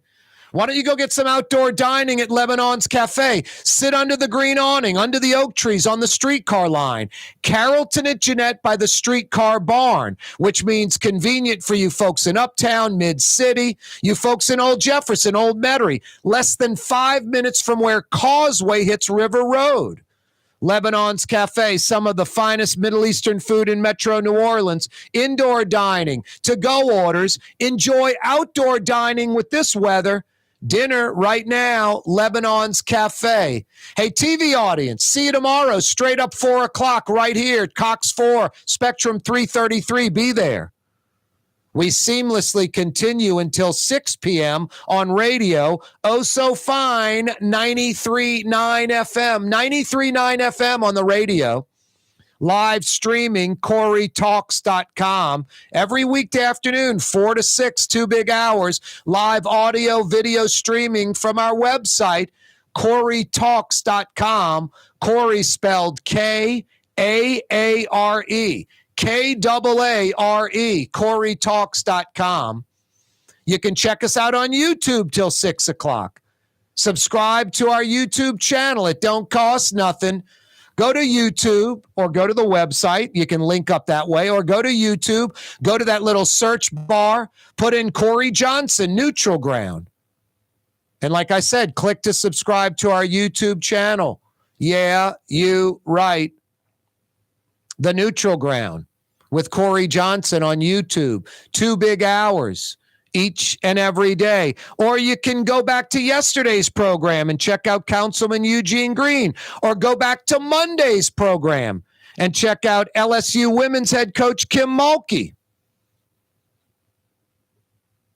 Why don't you go get some outdoor dining at Lebanon's Cafe? Sit under the green awning, under the oak trees on the streetcar line. Carrollton at Jeanette by the streetcar barn, which means convenient for you folks in Uptown, Mid-City, you folks in Old Jefferson, Old Metairie, less than 5 minutes from where Causeway hits River Road. Lebanon's Cafe, some of the finest Middle Eastern food in Metro New Orleans, indoor dining, to-go orders. Enjoy outdoor dining with this weather. Dinner right now, Lebanon's Cafe. Hey, TV audience, see you tomorrow, straight up 4 o'clock right here, Cox 4, Spectrum 333. Be there. We seamlessly continue until 6 p.m. on radio. Oh, so fine, 93.9 FM. 93.9 FM on the radio. Live streaming, CoreyTalks.com. Every weekday afternoon, 4 to 6, 2 big hours. Live audio, video streaming from our website, CoreyTalks.com. Corey spelled Kaare. Kaare, CoreyTalks.com. You can check us out on YouTube till 6 o'clock. Subscribe to our YouTube channel. It don't cost nothing. Go to YouTube or go to the website. You can link up that way, or go to YouTube, go to that little search bar, put in Corey Johnson, Neutral Ground. And like I said, click to subscribe to our YouTube channel. Yeah, you right. The Neutral Ground with Corey Johnson on YouTube. 2 big hours each and every day. Or you can go back to yesterday's program and check out Councilman Eugene Green, or go back to Monday's program and check out LSU women's head coach Kim Mulkey.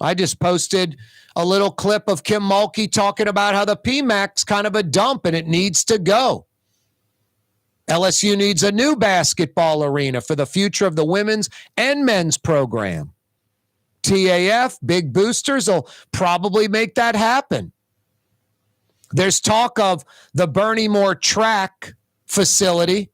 I just posted a little clip of Kim Mulkey talking about how the PMAC's kind of a dump and it needs to go. LSU needs a new basketball arena for the future of the women's and men's program. TAF, big boosters, will probably make that happen. There's talk of the Bernie Moore track facility,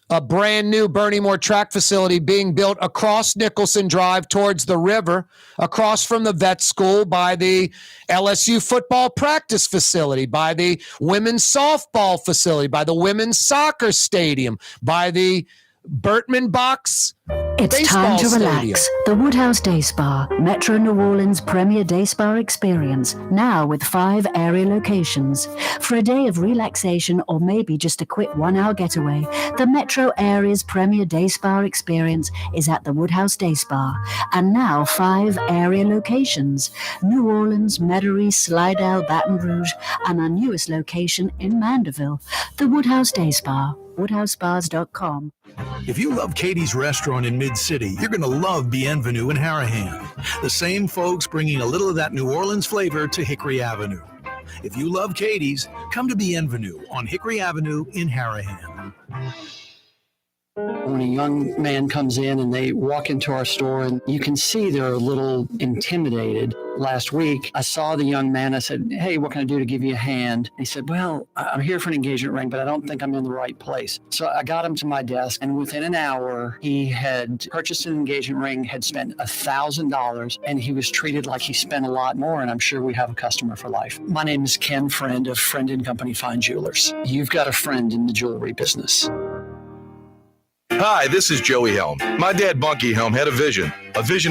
a brand new Bernie Moore track facility being built across Nicholson Drive towards the river, across from the vet school, by the LSU football practice facility, by the women's softball facility, by the women's soccer stadium, by the Bertman Box It's time to relax. The Woodhouse Day Spa, Metro New Orleans' premier day spa experience, now with 5 area locations. For a day of relaxation or maybe just a quick 1-hour getaway, the Metro area's premier day spa experience is at the Woodhouse Day Spa, and now 5 area locations: New Orleans, Metairie, Slidell, Baton Rouge, and our newest location in Mandeville. The Woodhouse Day Spa, woodhousespas.com. If you love Katie's Restaurant in Mid-City, you're going to love Bienvenue in Harahan. The same folks bringing a little of that New Orleans flavor to Hickory Avenue. If you love Katie's, come to Bienvenue on Hickory Avenue in Harahan. When a young man comes in and they walk into our store, and you can see they're a little intimidated. last week, I saw the young man. I said, "Hey, what can I do to give you a hand?" He said, "Well, I'm here for an engagement ring, but I don't think I'm in the right place." So I got him to my desk, and within an hour, he had purchased an engagement ring, had spent $1,000, and he was treated like he spent a lot more, and I'm sure we have a customer for life. My name is Ken Friend of Friend & Company Fine Jewelers. You've got a friend in the jewelry business. Hi, this is Joey Helm. My dad, Bunky Helm, had a vision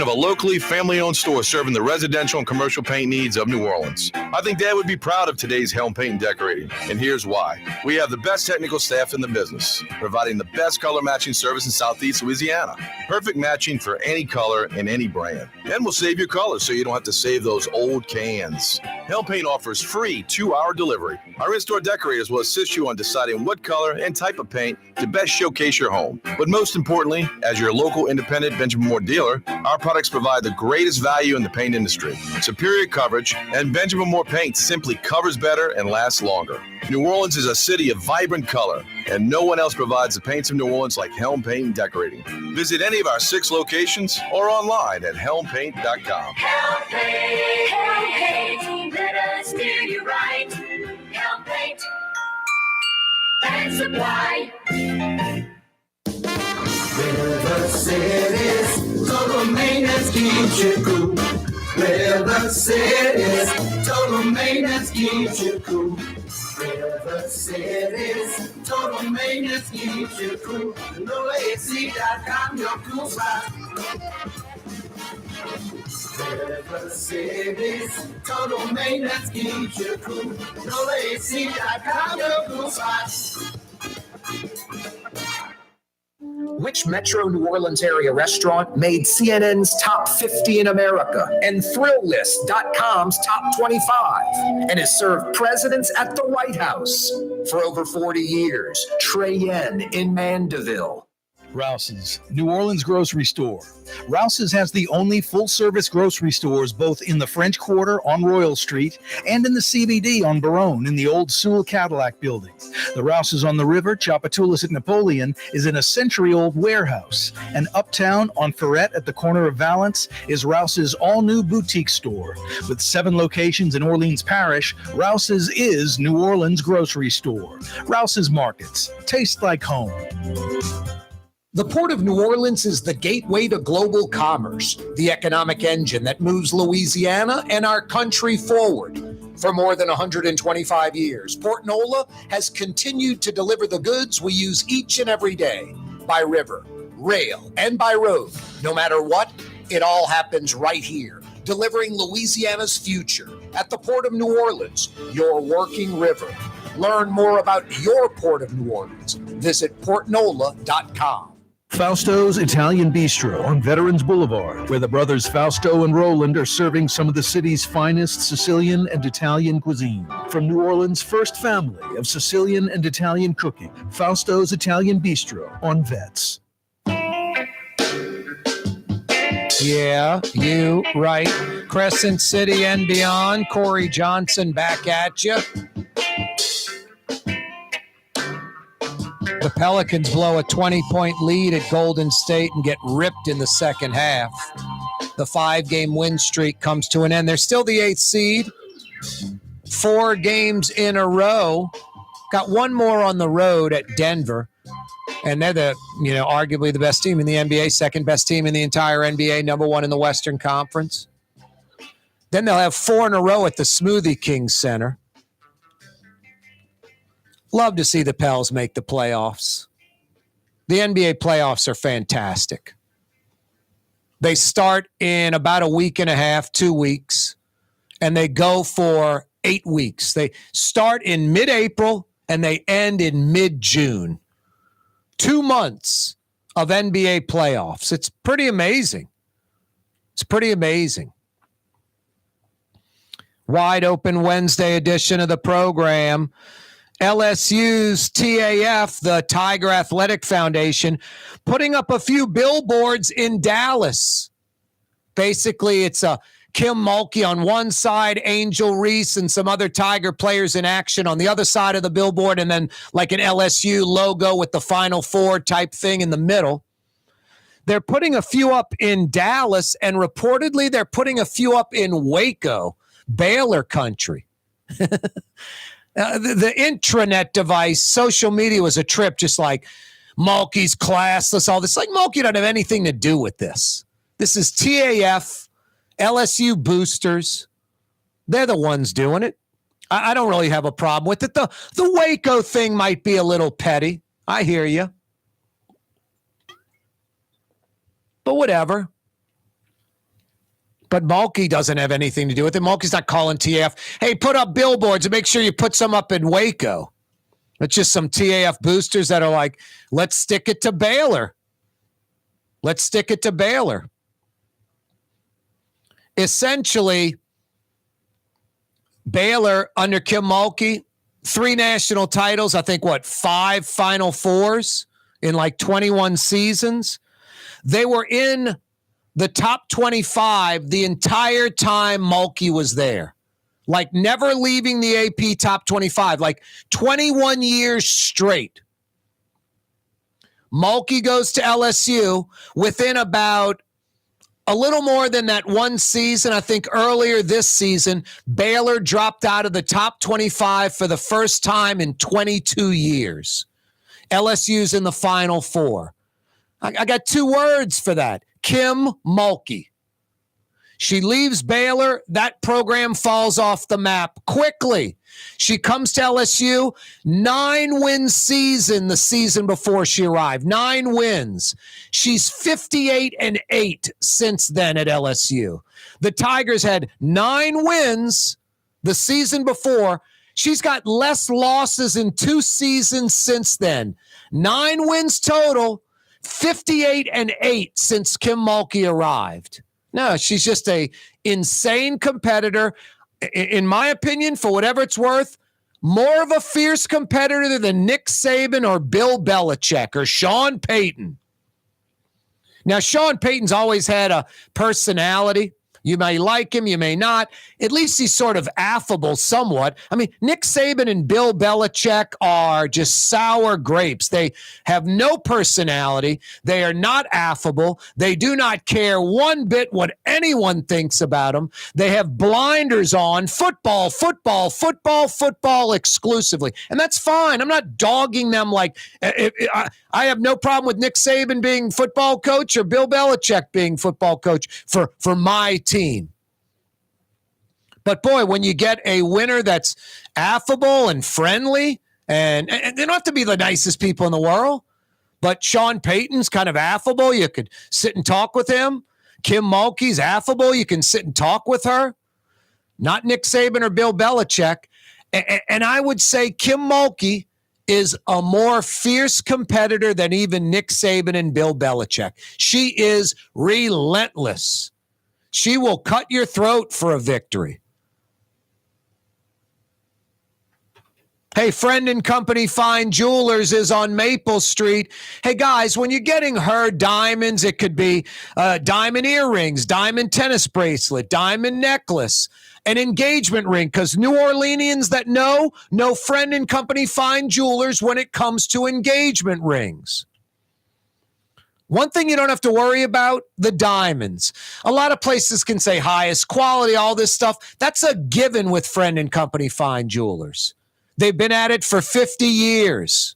of a locally family-owned store serving the residential and commercial paint needs of New Orleans. I think Dad would be proud of today's Helm Paint and Decorating, and here's why. We have the best technical staff in the business, providing the best color matching service in Southeast Louisiana. Perfect matching for any color and any brand. And we'll save your colors so you don't have to save those old cans. Helm Paint offers free 2-hour delivery. Our in-store decorators will assist you on deciding what color and type of paint to best showcase your home. But most importantly, as your local independent Benjamin Moore dealer, our products provide the greatest value in the paint industry, superior coverage, and Benjamin Moore paint simply covers better and lasts longer. New Orleans is a city of vibrant color, and no one else provides the paints of New Orleans like Helm Paint and Decorating. Visit any of our 6 locations or online at helmpaint.com. Helm Paint, let us steer you right. Helm Paint and Supply. River City's total maintenance keeps you cool. River City's total maintenance keeps you cool. River City's total maintenance keeps you cool. NoAC.com, your cool spot. River City's total maintenance keeps you cool. NoAC.com, your cool spot. Which Metro New Orleans area restaurant made CNN's top 50 in America and ThrillList.com's top 25 and has served presidents at the White House for over 40 years? Trey Yen in Mandeville. Rouse's, New Orleans grocery store. Rouse's has the only full-service grocery stores both in the French Quarter on Royal Street and in the CBD on Baronne in the old Sewell Cadillac building. The Rouse's on the river, Tchoupitoulas at Napoleon, is in a century-old warehouse. And uptown on Ferret at the corner of Valence is Rouse's all-new boutique store. With 7 locations in Orleans Parish, Rouse's is New Orleans grocery store. Rouse's Markets. Taste like home. The Port of New Orleans is the gateway to global commerce, the economic engine that moves Louisiana and our country forward. For more than 125 years, Port Nola has continued to deliver the goods we use each and every day, by river, rail, and by road. No matter what, it all happens right here, delivering Louisiana's future at the Port of New Orleans, your working river. Learn more about your Port of New Orleans. Visit portnola.com. Fausto's Italian Bistro on Veterans Boulevard, where the brothers Fausto and Roland are serving some of the city's finest Sicilian and Italian cuisine. From New Orleans' first family of Sicilian and Italian cooking, Fausto's Italian Bistro on Vets. Yeah, you right. Crescent City and beyond. Corey Johnson back at you. The Pelicans blow a 20-point lead at Golden State and get ripped in the second half. The 5-game win streak comes to an end. They're still the 8th seed. 4 games in a row. Got one more on the road at Denver. And they're arguably the best team in the NBA, second best team in the entire NBA, number 1 in the Western Conference. Then they'll have 4 in a row at the Smoothie King Center. Love to see the Pels make the playoffs. The NBA playoffs are fantastic. They start in about a week and a half, 2 weeks, and they go for 8 weeks. They start in mid-April and they end in mid-June. 2 months of NBA playoffs. It's pretty amazing. It's pretty amazing. Wide open Wednesday edition of the program. LSU's TAF, the Tiger Athletic Foundation, putting up a few billboards in Dallas. Basically, it's a Kim Mulkey on one side, Angel Reese and some other Tiger players in action on the other side of the billboard, and then like an LSU logo with the Final Four type thing in the middle. They're putting a few up in Dallas, and reportedly they're putting a few up in Waco, Baylor country. The intranet device, social media was a trip, just like Mulkey's classless, all this. Like, Mulkey doesn't have anything to do with this. This is TAF, LSU boosters. They're the ones doing it. I don't really have a problem with it. The Waco thing might be a little petty. I hear you. But whatever. But Mulkey doesn't have anything to do with it. Mulkey's not calling TAF, hey, put up billboards and make sure you put some up in Waco. It's just some TAF boosters that are like, let's stick it to Baylor. Let's stick it to Baylor. Essentially, Baylor under Kim Mulkey, 3 national titles, I think, 5 Final Fours in like 21 seasons. They were in the top 25 the entire time Mulkey was there. Like, never leaving the AP top 25, like 21 years straight. Mulkey goes to LSU within about a little more than that one season. I think earlier this season, Baylor dropped out of the top 25 for the first time in 22 years. LSU's in the Final Four. I got 2 words for that. Kim Mulkey. She leaves Baylor. That program falls off the map quickly. She comes to LSU, 9-win season the season before she arrived. 9 wins. She's 58-8 since then at LSU. The Tigers had 9 wins the season before. She's got less losses in 2 seasons since then. 9 wins total, 58-8 since Kim Mulkey arrived. No, she's just a insane competitor. In my opinion, for whatever it's worth, more of a fierce competitor than Nick Saban or Bill Belichick or Sean Payton. Now, Sean Payton's always had a personality. You may like him, you may not. At least he's sort of affable somewhat. I mean, Nick Saban and Bill Belichick are just sour grapes. They have no personality. They are not affable. They do not care one bit what anyone thinks about them. They have blinders on. Football exclusively. And that's fine. I'm not dogging them like I have no problem with Nick Saban being football coach or Bill Belichick being football coach for my team. But boy, when you get a winner that's affable and friendly, and they don't have to be the nicest people in the world, but Sean Payton's kind of affable. You could sit and talk with him. Kim Mulkey's affable. You can sit and talk with her. Not Nick Saban or Bill Belichick. And I would say Kim Mulkey is a more fierce competitor than even Nick Saban and Bill Belichick. She is relentless. She will cut your throat for a victory. Hey, Friend and Company Fine Jewelers is on Maple Street. Hey, guys, when you're getting her diamonds, it could be diamond earrings, diamond tennis bracelet, diamond necklace, an engagement ring, because New Orleanians that know Friend and Company Fine Jewelers when it comes to engagement rings. One thing you don't have to worry about, the diamonds. A lot of places can say highest quality, all this stuff. That's a given with Friend and Company Fine Jewelers. They've been at it for 50 years.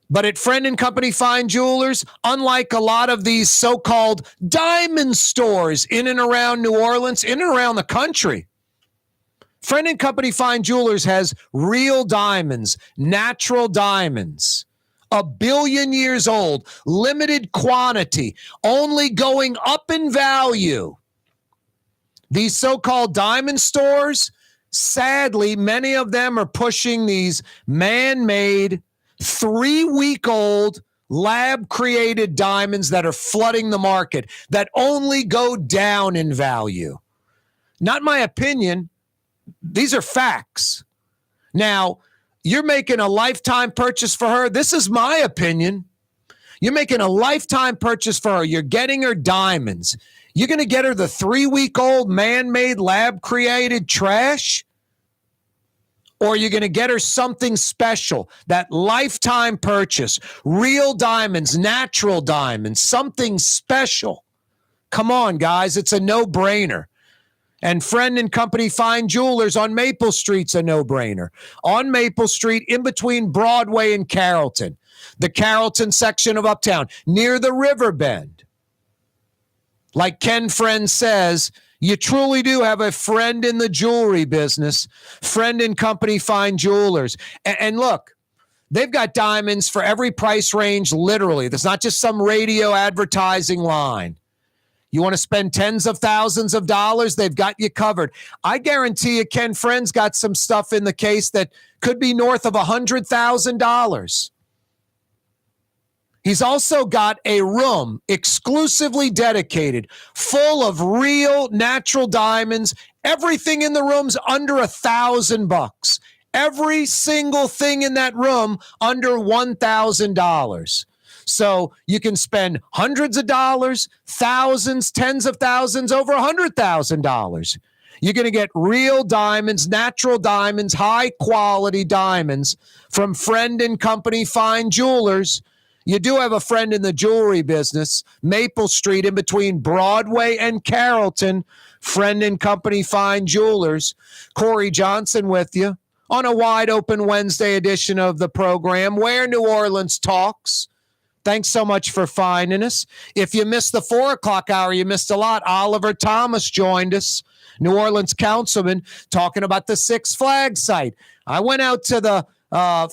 But at Friend and Company Fine Jewelers, unlike a lot of these so-called diamond stores in and around New Orleans, in and around the country, Friend and Company Fine Jewelers has real diamonds, natural diamonds. 1 billion years old, limited quantity, only going up in value. These so-called diamond stores, sadly, many of them are pushing these man-made, 3-week-old, lab-created diamonds that are flooding the market, that only go down in value. Not my opinion. These are facts. Now, you're making a lifetime purchase for her. This is my opinion. You're making a lifetime purchase for her. You're getting her diamonds. You're going to get her the 3-week-old man-made lab-created trash? or you're going to get her something special, that lifetime purchase, real diamonds, natural diamonds, something special. Come on, guys. It's a no-brainer. And Friend and Company Fine Jewelers on Maple Street's a no-brainer. On Maple Street, in between Broadway and Carrollton, the Carrollton section of Uptown, near the River Bend. Like Ken Friend says, you truly do have a friend in the jewelry business. Friend and Company Fine Jewelers. And look, they've got diamonds for every price range, literally. There's not just some radio advertising line. You want to spend tens of thousands of dollars? They've got you covered. I guarantee you Ken Friend's got some stuff in the case that could be north of $100,000. He's also got a room exclusively dedicated, full of real natural diamonds. Everything in the room's under $1,000. Every single thing in that room under $1,000. So you can spend hundreds of dollars, thousands, tens of thousands, over $100,000. You're going to get real diamonds, natural diamonds, high-quality diamonds from Friend and Company Fine Jewelers. You do have a friend in the jewelry business, Maple Street, in between Broadway and Carrollton, Friend and Company Fine Jewelers. Corey Johnson with you on a wide-open Wednesday edition of the program, Where New Orleans Talks. Thanks so much for finding us. If you missed the 4 o'clock hour, you missed a lot. Oliver Thomas joined us, New Orleans councilman, talking about the Six Flags site. I went out to the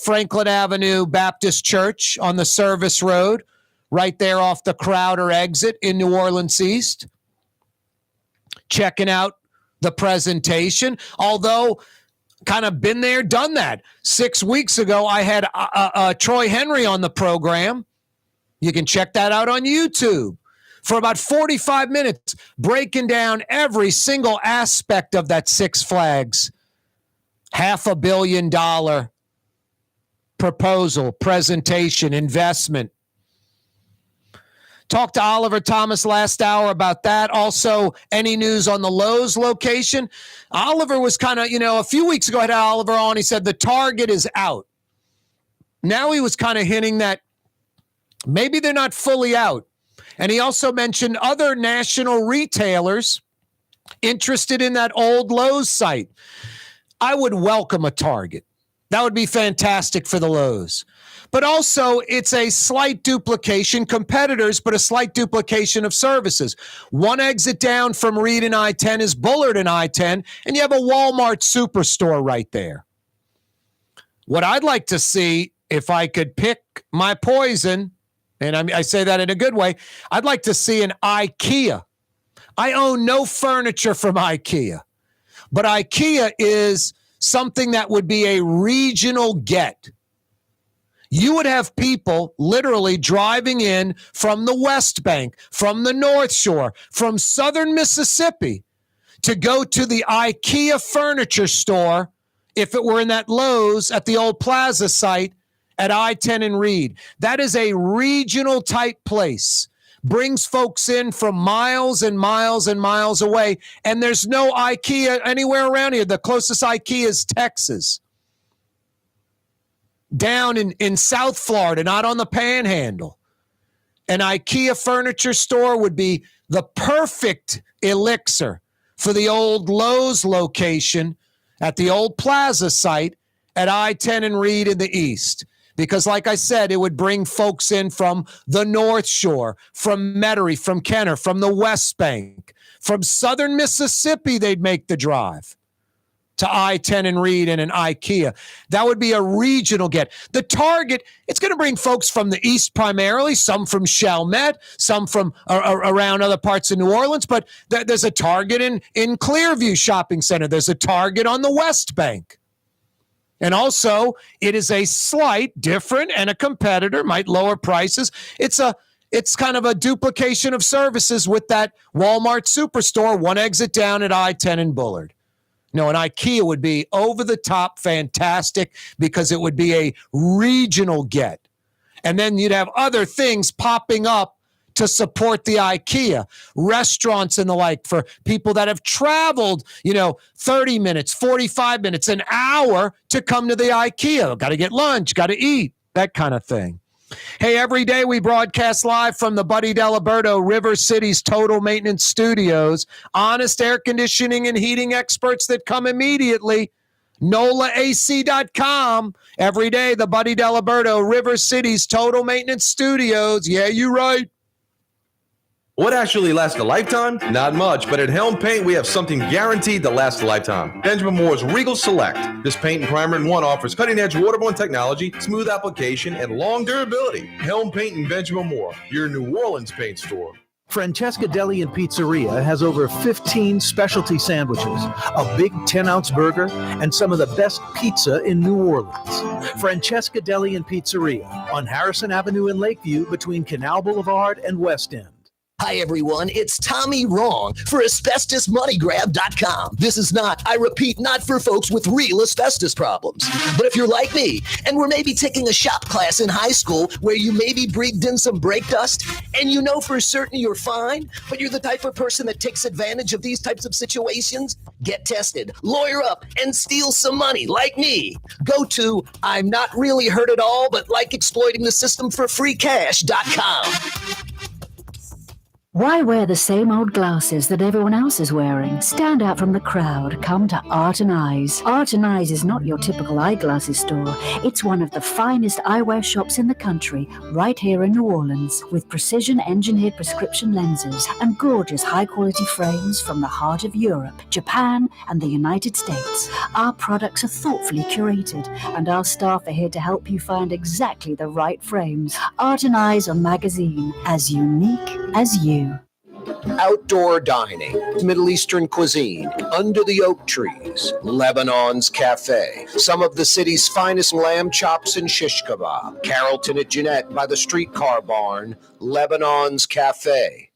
Franklin Avenue Baptist Church on the Service Road, right there off the Crowder exit in New Orleans East, checking out the presentation. Although, kind of been there, done that. 6 weeks ago, I had Troy Henry on the program. You can check that out on YouTube for about 45 minutes, breaking down every single aspect of that Six Flags $500 million proposal, presentation, investment. Talked to Oliver Thomas last hour about that. Also, any news on the Lowe's location? Oliver was kind of, a few weeks ago I had Oliver on. He said the target is out. Now he was kind of hinting that maybe they're not fully out. And he also mentioned other national retailers interested in that old Lowe's site. I would welcome a Target. That would be fantastic for the Lowe's. But also, it's a slight duplication, competitors, but a slight duplication of services. One exit down from Reed and I-10 is Bullard and I-10, and you have a Walmart superstore right there. What I'd like to see, if I could pick my poison, and I say that in a good way, I'd like to see an IKEA. I own no furniture from IKEA, but IKEA is something that would be a regional get. You would have people literally driving in from the West Bank, from the North Shore, from southern Mississippi to go to the IKEA furniture store if it were in that Lowe's at the old Plaza site at I-10 and Reed. That is a regional type place. Brings folks in from miles and miles and miles away, and there's no IKEA anywhere around here. The closest IKEA is Texas. Down in South Florida, not on the Panhandle. An IKEA furniture store would be the perfect elixir for the old Lowe's location at the old Plaza site at I-10 and Reed in the East. Because like I said, it would bring folks in from the North Shore, from Metairie, from Kenner, from the West Bank, from southern Mississippi, they'd make the drive to I-10 and Reed and an IKEA. That would be a regional get. The Target, it's going to bring folks from the East primarily, some from Chalmette, some from around other parts of New Orleans, but there's a Target in Clearview Shopping Center. There's a Target on the West Bank. And also, it is a slight different and a competitor, might lower prices. It's kind of a duplication of services with that Walmart superstore, one exit down at I-10 and Bullard. No, an IKEA would be over the top fantastic because it would be a regional get. And then you'd have other things popping up to support the IKEA, restaurants and the like for people that have traveled, 30 minutes, 45 minutes, an hour to come to the IKEA. Got to get lunch, got to eat, that kind of thing. Hey, every day we broadcast live from the Buddy Diliberto River City's Total Maintenance Studios. Honest air conditioning and heating experts that come immediately. NOLAAC.com. Every day, the Buddy Diliberto River City's Total Maintenance Studios. Yeah, you're right. What actually lasts a lifetime? Not much, but at Helm Paint, we have something guaranteed to last a lifetime. Benjamin Moore's Regal Select. This paint and primer in one offers cutting-edge waterborne technology, smooth application, and long durability. Helm Paint in Benjamin Moore, your New Orleans paint store. Francesca Deli and Pizzeria has over 15 specialty sandwiches, a big 10-ounce burger, and some of the best pizza in New Orleans. Francesca Deli and Pizzeria on Harrison Avenue in Lakeview between Canal Boulevard and West End. Hi, everyone. It's Tommy Wrong for AsbestosMoneyGrab.com. This is not, I repeat, not for folks with real asbestos problems. But if you're like me and we're maybe taking a shop class in high school where you maybe breathed in some brake dust and you know for certain you're fine, but you're the type of person that takes advantage of these types of situations, get tested, lawyer up, and steal some money like me. Go to I'm not really hurt at all, but like exploiting the system for free cash.com. Why wear the same old glasses that everyone else is wearing? Stand out from the crowd. Come to Art and Eyes. Art and Eyes is not your typical eyeglasses store. It's one of the finest eyewear shops in the country, right here in New Orleans, with precision-engineered prescription lenses and gorgeous high-quality frames from the heart of Europe, Japan, and the United States. Our products are thoughtfully curated, and our staff are here to help you find exactly the right frames. Art and Eyes on Magazine, as unique as you. Outdoor dining, Middle Eastern cuisine, under the oak trees, Lebanon's Cafe, some of the city's finest lamb chops and shish kebab, Carrollton at Jeanette by the streetcar barn, Lebanon's Cafe.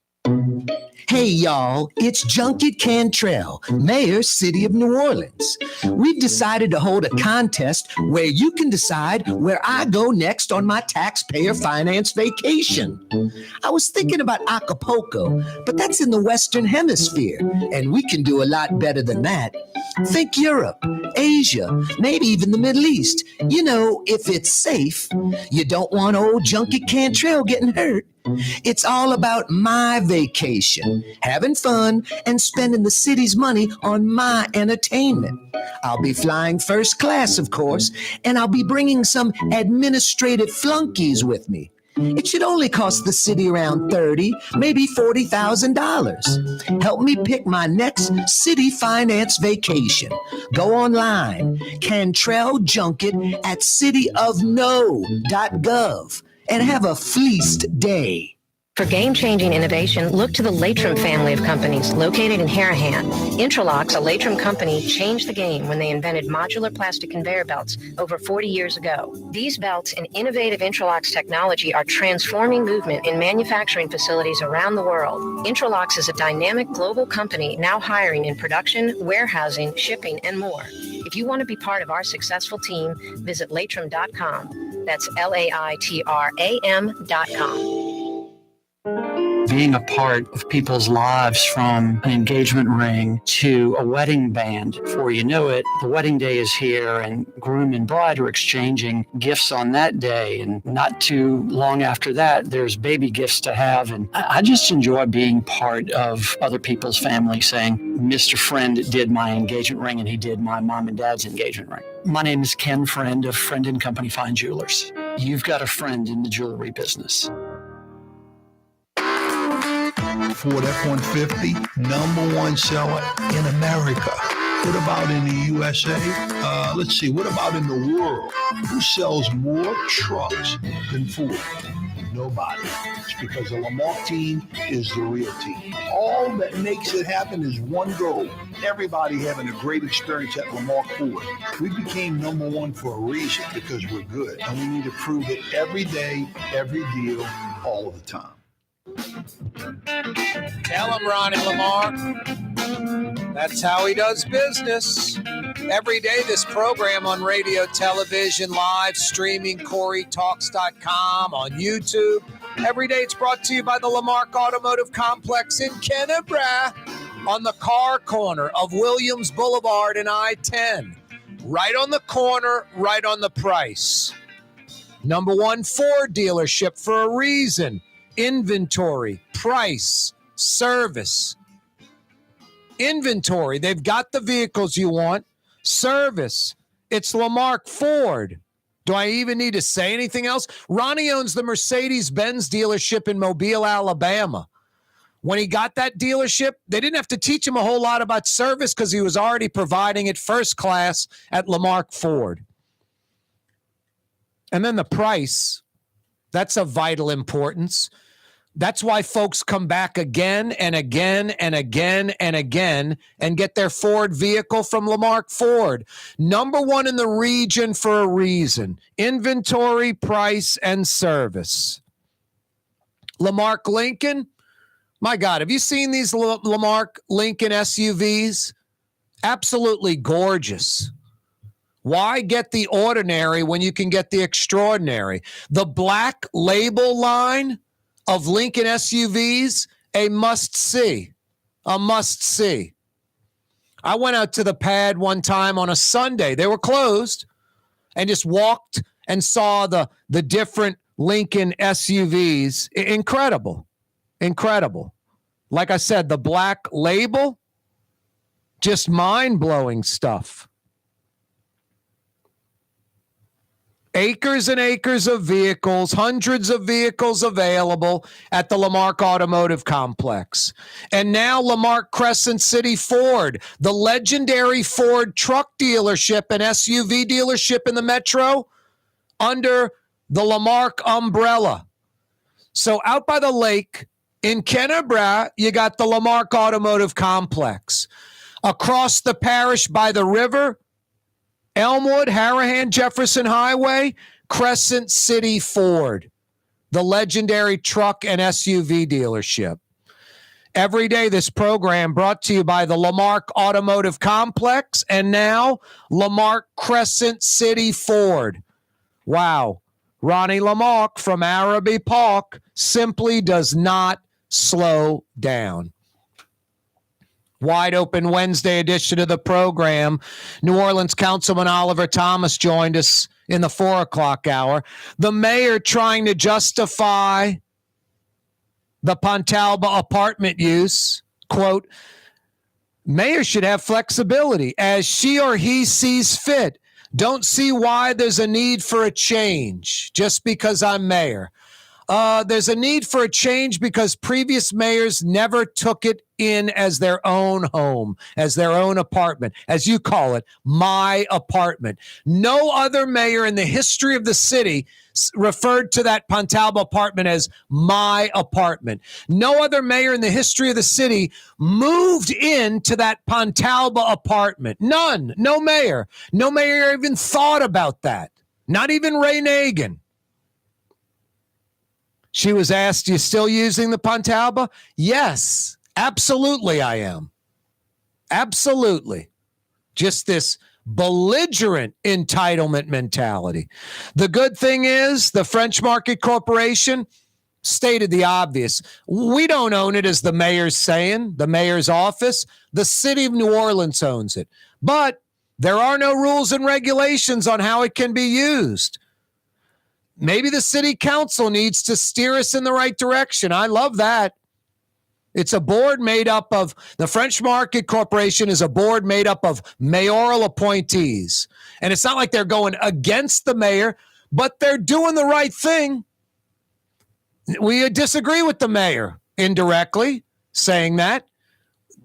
Hey, y'all, it's Junket Cantrell, Mayor, City of New Orleans. We've decided to hold a contest where you can decide where I go next on my taxpayer finance vacation. I was thinking about Acapulco, but that's in the Western Hemisphere, and we can do a lot better than that. Think Europe, Asia, maybe even the Middle East. You know, if it's safe. You don't want old Junket Cantrell getting hurt. It's all about my vacation, having fun, and spending the city's money on my entertainment. I'll be flying first class, of course, and I'll be bringing some administrative flunkies with me. It should only cost the city around $30,000, maybe $40,000. Help me pick my next city finance vacation. Go online, Cantrell Junket at cityofno.gov. and have a fleeced day. For game-changing innovation, look to the Latrim family of companies located in Harahan. Intralox, a Latrim company, changed the game when they invented modular plastic conveyor belts over 40 years ago. These belts and innovative Intralox technology are transforming movement in manufacturing facilities around the world. Intralox is a dynamic global company now hiring in production, warehousing, shipping, and more. If you want to be part of our successful team, visit Latrim.com. That's LAITRAM.com. Being a part of people's lives, from an engagement ring to a wedding band. Before you know it, the wedding day is here and groom and bride are exchanging gifts on that day. And not too long after that, there's baby gifts to have. And I just enjoy being part of other people's family, saying, Mr. Friend did my engagement ring and he did my mom and dad's engagement ring. My name is Ken Friend of Friend & Company Fine Jewelers. You've got a friend in the jewelry business. Ford F-150, #1 seller in America. What about in the USA? Let's see, what about in the world? Who sells more trucks than Ford? Nobody. It's because the Lamarck team is the real team. All that makes it happen is one goal. Everybody having a great experience at Lamarck Ford. We became #1 for a reason, because we're good. And we need to prove it every day, every deal, all of the time. Tell him, Ronnie Lamar. That's how he does business. Every day, this program on radio, television, live streaming, CoreyTalks.com, on YouTube, Every day it's brought to you by the Lamarck Automotive Complex in Kennebra on the car corner of Williams Boulevard and I-10. Right on the corner, right on the price. Number one Ford dealership for a reason. Inventory, price, service. Inventory, they've got the vehicles you want. Service, it's Lamarck Ford. Do I even need to say anything else? Ronnie owns the Mercedes-Benz dealership in Mobile, Alabama. When he got that dealership, they didn't have to teach him a whole lot about service because he was already providing it first class at Lamarck Ford. And then the price, that's of vital importance. That's why folks come back again and again and again and again and get their Ford vehicle from Lamarck Ford. Number one in the region for a reason. Inventory, price, and service. Lamarck Lincoln, my God, have you seen these Lamarck Lincoln SUVs? Absolutely gorgeous. Why get the ordinary when you can get the extraordinary? The Black Label line of Lincoln SUVs, a must-see. A must-see. I went out to the pad one time on a Sunday. They were closed and just walked and saw the different Lincoln SUVs. Incredible. Incredible. Like I said, the Black Label, just mind-blowing stuff. Acres and acres of vehicles, hundreds of vehicles available at the Lamarck Automotive Complex. And now Lamarck Crescent City Ford, the legendary Ford truck dealership and SUV dealership in the metro, under the Lamarck umbrella. So out by the lake in Kennebra, you got the Lamarck Automotive Complex. Across the parish by the river, Elmwood, Harahan, Jefferson Highway, Crescent City Ford, the legendary truck and SUV dealership. Every day, this program brought to you by the Lamarck Automotive Complex and now Lamarck Crescent City Ford. Wow. Ronnie Lamarck from Araby Park simply does not slow down. Wide open Wednesday edition of the program. New Orleans Councilman Oliver Thomas joined us in the 4 o'clock hour. The mayor trying to justify the Pontalba apartment use. Quote, mayor should have flexibility as she or he sees fit. Don't see why there's a need for a change just because I'm mayor. There's a need for a change because previous mayors never took it in as their own home, as their own apartment, as you call it, my apartment. No other mayor in the history of the city referred to that Pontalba apartment as my apartment. No other mayor in the history of the city moved into that Pontalba apartment. None. No mayor. No mayor even thought about that. Not even Ray Nagin. She was asked, you still using the Pontalba? Yes, absolutely I am. Absolutely. Just this belligerent entitlement mentality. The good thing is the French Market Corporation stated the obvious. We don't own it, as the mayor's saying, the mayor's office. The city of New Orleans owns it. But there are no rules and regulations on how it can be used. Maybe the city council needs to steer us in the right direction. I love that. It's a board made up of, the French Market Corporation is a board made up of mayoral appointees. And it's not like they're going against the mayor, but they're doing the right thing. We disagree with the mayor indirectly saying that.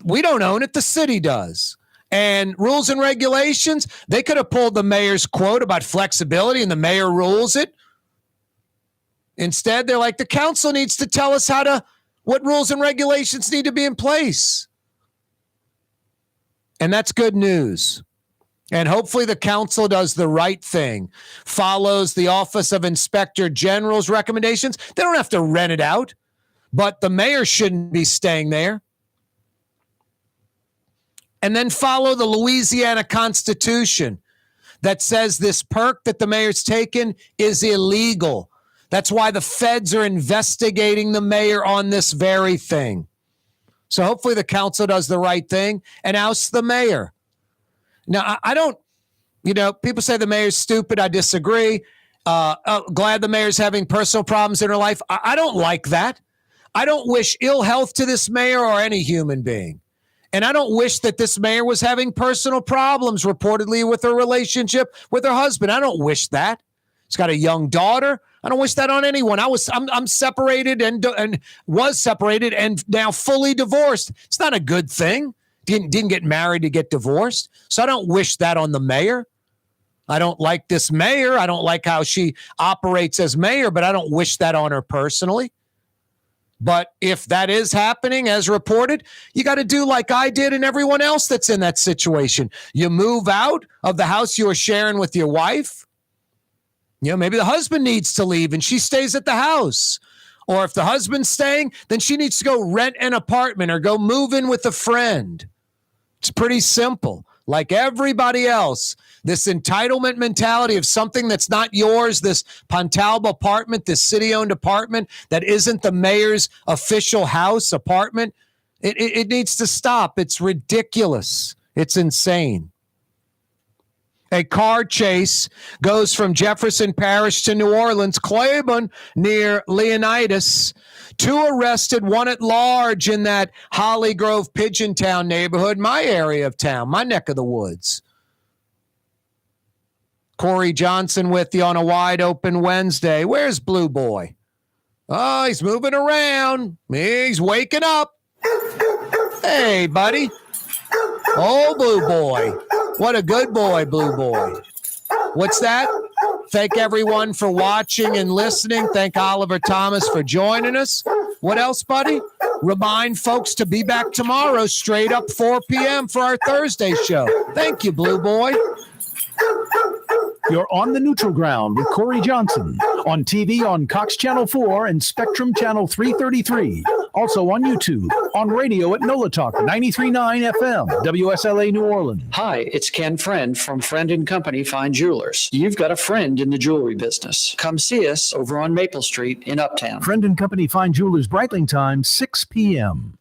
We don't own it, the city does. And rules and regulations, they could have pulled the mayor's quote about flexibility and the mayor rules it. Instead, they're like, the council needs to tell us what rules and regulations need to be in place. And that's good news. And hopefully the council does the right thing, follows the Office of Inspector General's recommendations. They don't have to rent it out, but the mayor shouldn't be staying there. And then follow the Louisiana Constitution that says this perk that the mayor's taken is illegal. That's why the feds are investigating the mayor on this very thing. So hopefully the council does the right thing and ousts the mayor. Now, I don't, people say the mayor's stupid. I disagree. Glad the mayor's having personal problems in her life. I don't like that. I don't wish ill health to this mayor or any human being. And I don't wish that this mayor was having personal problems reportedly with her relationship with her husband. I don't wish that. She's got a young daughter. I don't wish that on anyone. I'm separated and was separated and now fully divorced. It's not a good thing. Didn't get married to get divorced. So I don't wish that on the mayor. I don't like this mayor. I don't like how she operates as mayor, but I don't wish that on her personally. But if that is happening as reported, you got to do like I did and everyone else that's in that situation. You move out of the house you are sharing with your wife. Maybe the husband needs to leave and she stays at the house. Or if the husband's staying, then she needs to go rent an apartment or go move in with a friend. It's pretty simple. Like everybody else, this entitlement mentality of something that's not yours, this Pontalba apartment, this city-owned apartment that isn't the mayor's official house apartment, it needs to stop. It's ridiculous. It's insane. A car chase goes from Jefferson Parish to New Orleans, Claiborne near Leonidas. 2 arrested, 1 at large in that Holly Grove, Pigeon Town neighborhood, my area of town, my neck of the woods. Corey Johnson with you on a wide open Wednesday. Where's Blue Boy? Oh, he's moving around. He's waking up. Hey, buddy. Oh, Blue Boy. What a good boy, Blue Boy. What's that? Thank everyone for watching and listening. Thank Oliver Thomas for joining us. What else, buddy? Remind folks to be back tomorrow, straight up 4 p.m. for our Thursday show. Thank you, Blue Boy. You're on the neutral ground with Corey Johnson on TV on Cox Channel 4 and Spectrum Channel 333. Also on YouTube, on radio at NOLA Talk 93.9 FM, WSLA New Orleans. Hi, it's Ken Friend from Friend & Company Fine Jewelers. You've got a friend in the jewelry business. Come see us over on Maple Street in Uptown. Friend & Company Fine Jewelers, Breitling time, 6 p.m.